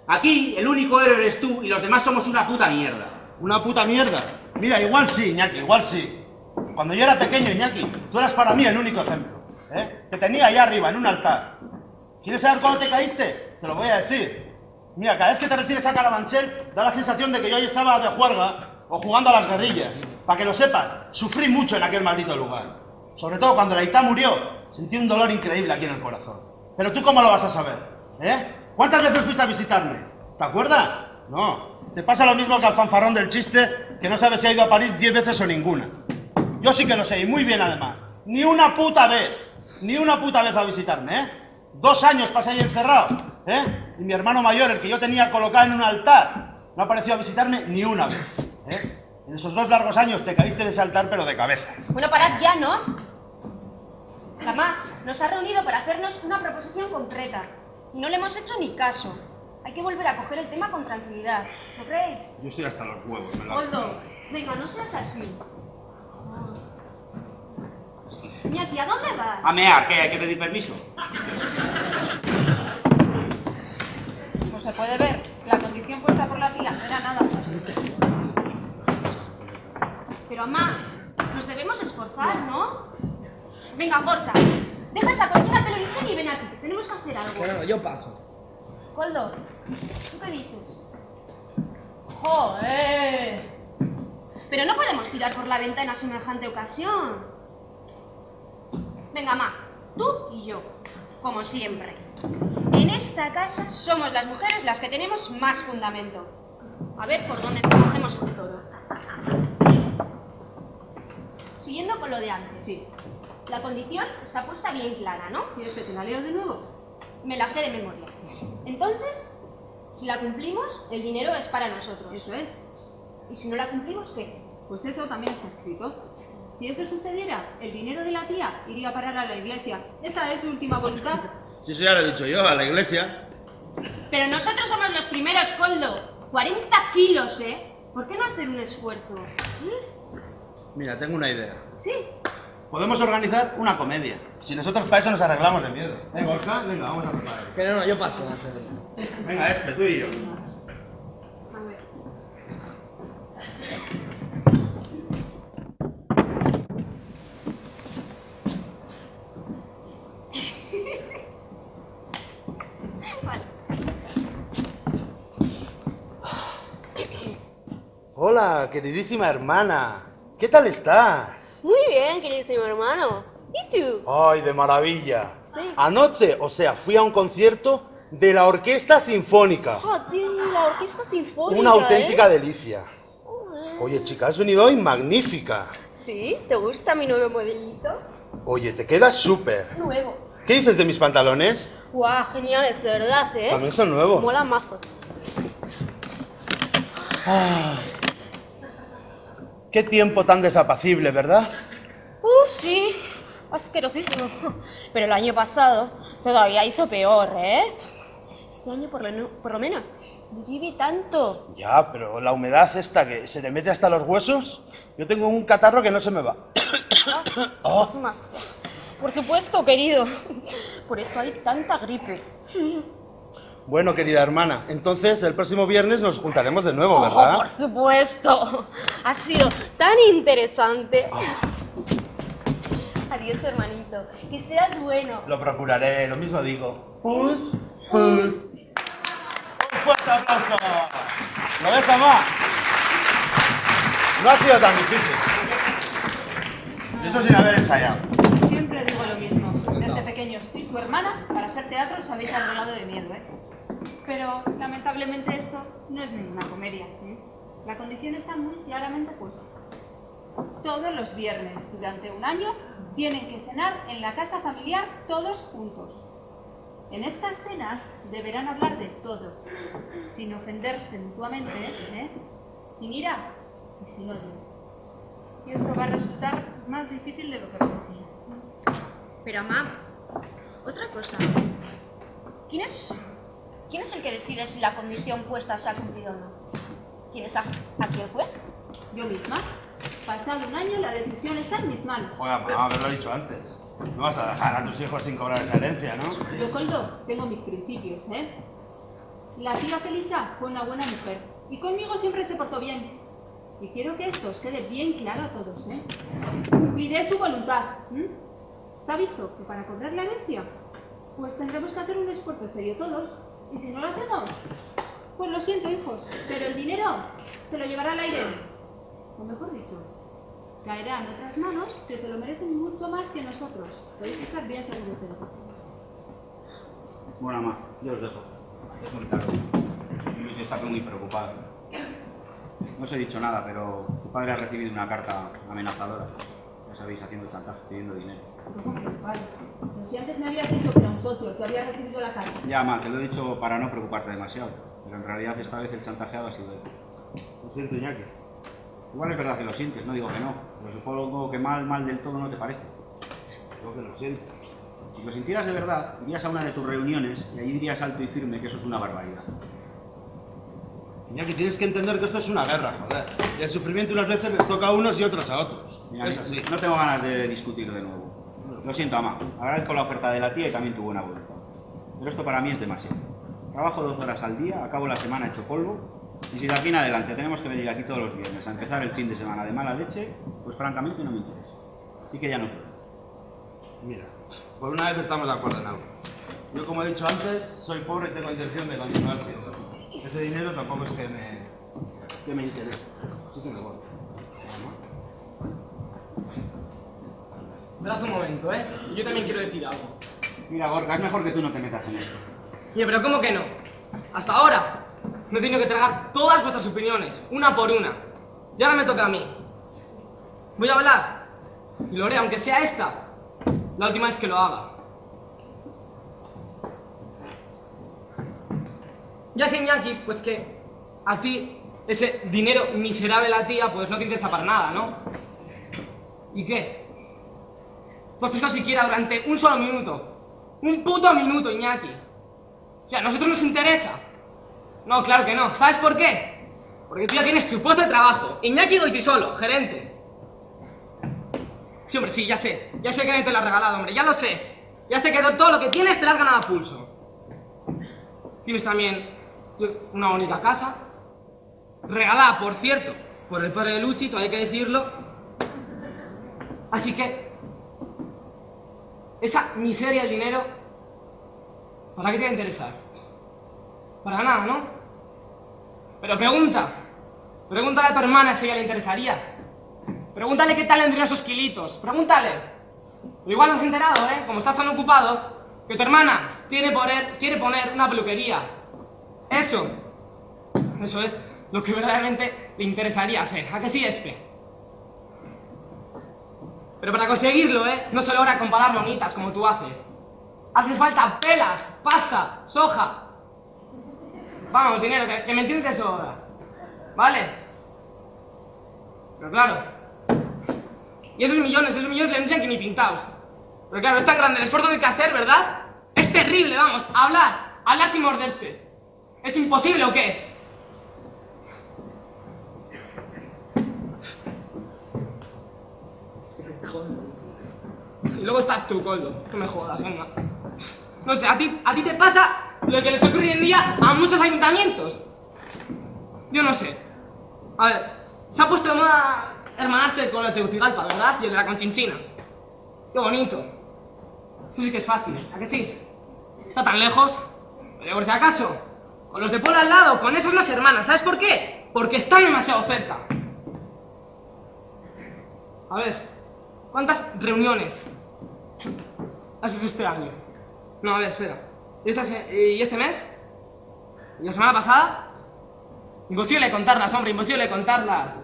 Aquí el único héroe eres tú y los demás somos una puta mierda. ¿Una puta mierda? Mira, igual sí, Iñaki, igual sí. Cuando yo era pequeño, Iñaki, tú eras para mí el único ejemplo. Te tenía allá arriba, en un altar. ¿Quieres saber cómo te caíste? Te lo voy a decir. Mira, cada vez que te refieres a Carabanchel, da la sensación de que yo ahí estaba de juerga o jugando a las guerrillas. Para que lo sepas, sufrí mucho en aquel maldito lugar. Sobre todo cuando la Aitá murió, sentí un dolor increíble aquí en el corazón. Pero tú, ¿cómo lo vas a saber? ¿Cuántas veces fuiste a visitarme? ¿Te acuerdas? No. Te pasa lo mismo que al fanfarrón del chiste, que no sabe si ha ido a París 10 veces o ninguna. Yo sí que lo sé, y muy bien además. Ni una puta vez a visitarme, 2 años pasé ahí encerrado, Y mi hermano mayor, el que yo tenía colocado en un altar, no ha aparecido a visitarme ni una vez, En esos 2 largos años te caíste de ese altar, pero de cabeza. Bueno, parad ya, ¿no? Mamá nos ha reunido para hacernos una proposición concreta y no le hemos hecho ni caso. Hay que volver a coger el tema con tranquilidad, ¿no creéis? Yo estoy hasta los huevos, me la... Coldo, venga, no seas así. Iñaki, ¿a dónde vas? A mear, ¿qué? ¿Hay que pedir permiso? Pues se puede ver, la condición puesta por la tía no era nada. Pero, mamá, nos debemos esforzar, ¿no? Venga, Gorka, deja esa cochina televisión y ven aquí, que tenemos que hacer algo. Bueno, yo paso. Coldo, ¿tú qué dices? ¡Joder! Pero no podemos tirar por la ventana semejante ocasión. Venga, ma, tú y yo. como siempre. En esta casa somos las mujeres las que tenemos más fundamento. A ver por dónde cogemos este toro. Siguiendo con lo de antes. Sí. La condición está puesta bien clara, ¿no? Si te la leo de nuevo. Me la sé de memoria. Entonces, si la cumplimos, el dinero es para nosotros. Eso es. ¿Y si no la cumplimos, qué? Pues eso también está escrito. Si eso sucediera, el dinero de la tía iría a parar a la iglesia. Esa es su última voluntad. Sí, eso ya lo he dicho yo, a la iglesia. Pero nosotros somos los primeros, Coldo. 40 kilos, ¿eh? ¿Por qué no hacer un esfuerzo? Mira, tengo una idea. Sí. Podemos organizar una comedia. Si nosotros para eso nos arreglamos de miedo. Gorka, venga, vamos a preparar. Que no, yo paso. Venga, tú y yo. A ver. Vale. Hola, queridísima hermana. ¿Qué tal estás? Muy bien, queridísimo hermano. ¿Y tú? Ay, de maravilla. Sí. Anoche, fui a un concierto de la Orquesta Sinfónica. Oh, tío, la orquesta sinfónica. Una auténtica ¿eh? delicia. Oye, chica, has venido hoy magnífica. ¿Sí? ¿Te gusta mi nuevo modelito? Oye, te quedas súper. Nuevo. ¿Qué dices de mis pantalones? Guau, geniales, de verdad, ¿eh? También son nuevos. Mola mazo. Qué tiempo tan desapacible, ¿verdad? Sí. Asquerosísimo. Pero el año pasado todavía hizo peor, ¿eh? Este año por lo menos no llueve tanto. Ya, pero la humedad esta que se te mete hasta los huesos. Yo tengo un catarro que no se me va. Es más. Por supuesto, querido. Por eso hay tanta gripe. Bueno, querida hermana, entonces el próximo viernes nos juntaremos de nuevo, ¿verdad? Por supuesto. Ha sido tan interesante. Adiós, hermanito. Que seas bueno. Lo procuraré, lo mismo digo. Pus, pus. Un fuerte aplauso. ¿Lo ves, mamá? No ha sido tan difícil. Eso sin haber ensayado. Siempre digo lo mismo. Desde pequeños, tú y tu hermana, para hacer teatro, os habéis arreglado de miedo, ¿eh? Pero, lamentablemente, esto no es ninguna comedia, ¿eh? La condición está muy claramente puesta. Todos los viernes, durante un año, tienen que cenar en la casa familiar todos juntos. En estas cenas deberán hablar de todo, sin ofenderse mutuamente, ¿eh? Sin ira y sin odio. Y esto va a resultar más difícil de lo que parecía. Pero, mamá, otra cosa. ¿Quién es el que decide si la condición puesta se ha cumplido o no? ¿Quién es aquí el juez? Yo misma. Pasado un año, la decisión está en mis manos. Oiga, mamá, haberlo dicho antes. No vas a dejar a tus hijos sin cobrar esa herencia, ¿no? Yo, Coldo, tengo mis principios, ¿eh? La tía Felisa fue una buena mujer y conmigo siempre se portó bien. Y quiero que esto os quede bien claro a todos, ¿eh? Cumpliré su voluntad. ¿Está visto que para cobrar la herencia, pues tendremos que hacer un esfuerzo serio todos? Y si no lo hacemos, pues lo siento, hijos, pero el dinero se lo llevará al aire. O mejor dicho, caerá en otras manos que se lo merecen mucho más que nosotros. Podéis estar bien seguros de ello. Bueno, mamá, yo os dejo. Es muy tarde. Luis está muy preocupado. No os he dicho nada, pero tu padre ha recibido una carta amenazadora. Ya sabéis, haciendo chantaje, pidiendo dinero. ¿Cómo que tu padre? Pero si antes me habías dicho que era un socio, que había recibido la carta. Ya, mamá, te lo he dicho para no preocuparte demasiado. Pero en realidad esta vez el chantajeado ha sido él. Lo siento, Iñaki. Igual es verdad que lo sientes, no digo que no. Pero supongo que mal del todo no te parece. Digo que lo siento. Si lo sintieras de verdad, irías a una de tus reuniones y allí dirías alto y firme que eso es una barbaridad. Iñaki, tienes que entender que esto es una guerra, joder. Y el sufrimiento unas veces les toca a unos y otras a otros. Mira, Es así. no tengo ganas de discutir de nuevo. Lo siento, mamá. Agradezco la oferta de la tía y también tu buena voluntad. Pero esto para mí es demasiado. Trabajo 2 horas al día, acabo la semana hecho polvo. Y si de aquí en adelante tenemos que venir aquí todos los viernes a empezar el fin de semana de mala leche, pues francamente no me interesa. Así que ya nos vemos. Mira, por una vez estamos de acuerdo en algo. Yo, como he dicho antes, soy pobre y tengo intención de continuar siendo. Ese dinero tampoco es que me interese. Así que me voy. Esperad un momento, ¿eh? Yo también quiero decir algo. Mira, Gorka, es mejor que tú no te metas en esto. Oye, pero ¿cómo que no? Hasta ahora me he tenido que tragar todas vuestras opiniones, una por una. Y ahora me toca a mí. Voy a hablar. Y lo haré, aunque sea esta la última vez que lo haga. Ya sé, Iñaki, pues que a ti ese dinero miserable de la tía pues no te interesa para nada, ¿no? ¿Y qué? ¿Tú has pensado siquiera durante un solo minuto? Un puto minuto, Iñaki. O sea, ¿a nosotros nos interesa? No, claro que no. ¿Sabes por qué? Porque tú ya tienes tu puesto de trabajo. Iñaki Goitisolo, gerente. Sí, hombre, sí, ya sé. Ya sé que nadie te lo ha regalado, hombre. Ya lo sé. Ya sé que todo lo que tienes te lo has ganado a pulso. Tienes también una única casa. Regalada, por cierto, por el padre de Luchi, todavía hay que decirlo. Así que esa miseria de dinero, ¿para qué te va a interesar? Para nada, ¿no? Pero pregúntale a tu hermana si a ella le interesaría. Pregúntale qué tal vendrían esos kilitos, pregúntale. Pero igual no has enterado, ¿eh? Como estás tan ocupado, que tu hermana quiere poner una peluquería. Eso es lo que verdaderamente le interesaría hacer. ¿A que sí, Espe? Pero para conseguirlo, no se logra comparar bonitas como tú haces. Hace falta pelas, pasta, soja. Vamos, dinero, que me entiendes de sobra. ¿Vale? Pero claro. Y esos millones le vendrían que ni pintados. Pero claro, es tan grande el esfuerzo que hay que hacer, ¿verdad? Es terrible, vamos, hablar sin morderse. ¿Es imposible o qué? Y luego estás tú, Coldo. No me jodas, venga. No sé, a ti te pasa lo que les ocurre hoy en día a muchos ayuntamientos. Yo no sé. A ver, se ha puesto de moda hermanarse con el Tegucigalpa, ¿verdad? Y el de la Conchinchina. Qué bonito. Eso sí que es fácil, ¿a que sí? Está tan lejos. Pero por si acaso, con los de pueblo al lado, con esas no se hermanan. ¿Sabes por qué? Porque están demasiado cerca. A ver, ¿cuántas reuniones has hecho este año? No, a ver, espera. ¿Y este mes? ¿Y la semana pasada? Imposible contarlas, hombre, imposible contarlas.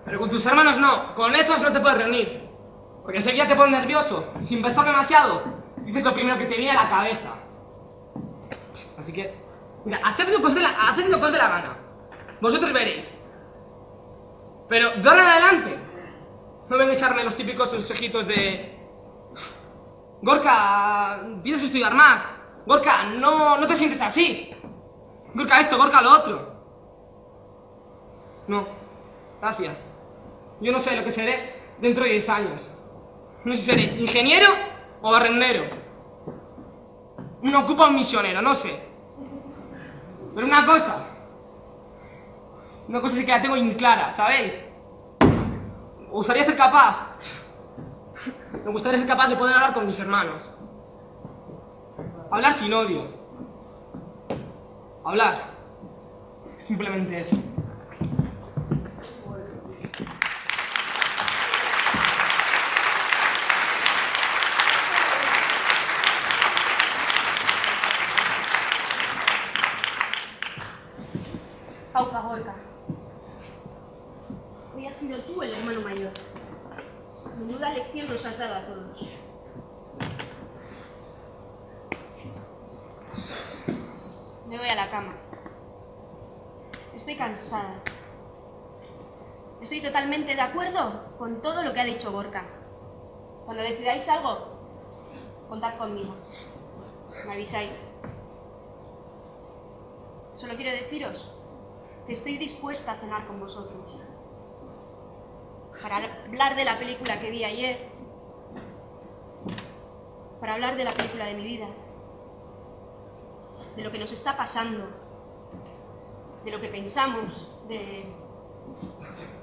Pero con tus hermanos no, con esos no te puedes reunir. Porque enseguida te pones nervioso y sin pensar demasiado, dices lo primero que te viene a la cabeza. Así que, mira, haced lo que os dé la gana. Vosotros veréis. Pero de ahora en adelante, no vengáis a darme los típicos consejitos de... Gorka, tienes que estudiar más. Gorka, no te sientes así. Gorka esto, Gorka lo otro. No, gracias. Yo no sé lo que seré dentro de 10 años. No sé si seré ingeniero o barrendero. Uno ocupa un misionero, no sé. Pero una cosa sí que la tengo bien clara, ¿sabéis? Me gustaría ser capaz de poder hablar con mis hermanos. Hablar sin odio. Hablar. Simplemente eso. Aupa, Gorka. Hoy has sido tú el hermano mayor. Menuda lección nos has dado a todos. Me voy a la cama. Estoy cansada. Estoy totalmente de acuerdo con todo lo que ha dicho Gorka. Cuando decidáis algo, contad conmigo. Me avisáis. Solo quiero deciros que estoy dispuesta a cenar con vosotros. Para hablar de la película que vi ayer. Para hablar de la película de mi vida. De lo que nos está pasando. De lo que pensamos. De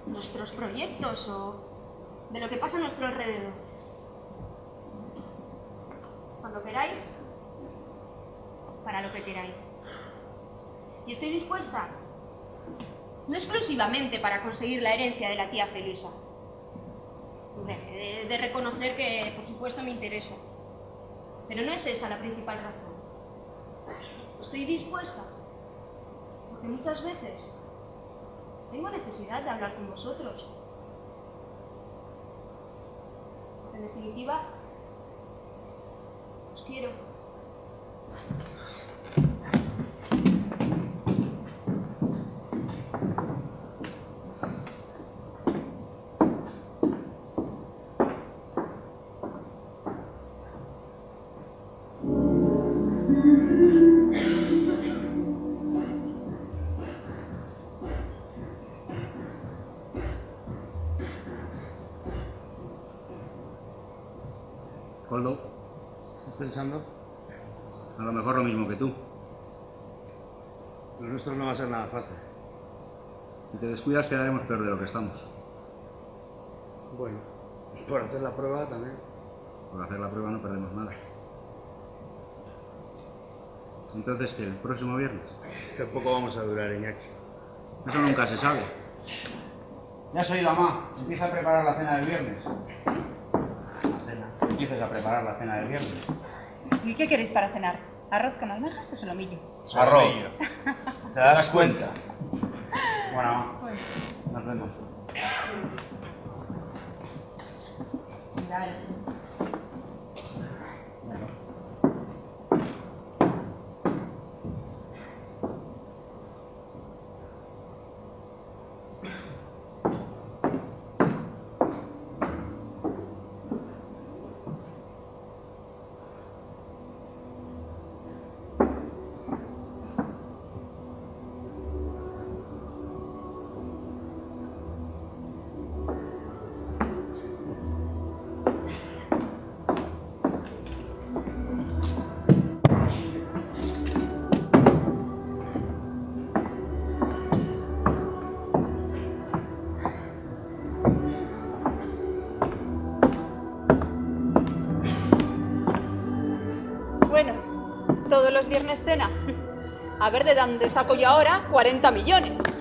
nuestros proyectos o de lo que pasa a nuestro alrededor. Cuando queráis, para lo que queráis. Y estoy dispuesta, no exclusivamente para conseguir la herencia de la tía Felisa. De reconocer que, por supuesto, me interesa. Pero no es esa la principal razón. Estoy dispuesta, porque muchas veces tengo necesidad de hablar con vosotros. En definitiva, os quiero. Coldo, ¿Estás pensando? a lo mejor lo mismo que tú. Lo nuestro no va a ser nada fácil. Si te descuidas quedaremos peor de lo que estamos. Bueno, por hacer la prueba también. Por hacer la prueba no perdemos nada. Entonces, ¿qué? ¿El próximo viernes? Que poco vamos a durar, Iñaki. Eso nunca se sabe. Ya has oído, mamá. Empieza a preparar la cena del viernes. La cena. Empieces a preparar la cena del viernes. ¿Y qué queréis para cenar? ¿Arroz con almejas o solomillo? Arroz. ¿Te das cuenta? Bueno, mamá. Nos vemos. Bueno, todos los viernes cena. A ver de dónde saco yo ahora 40 millones.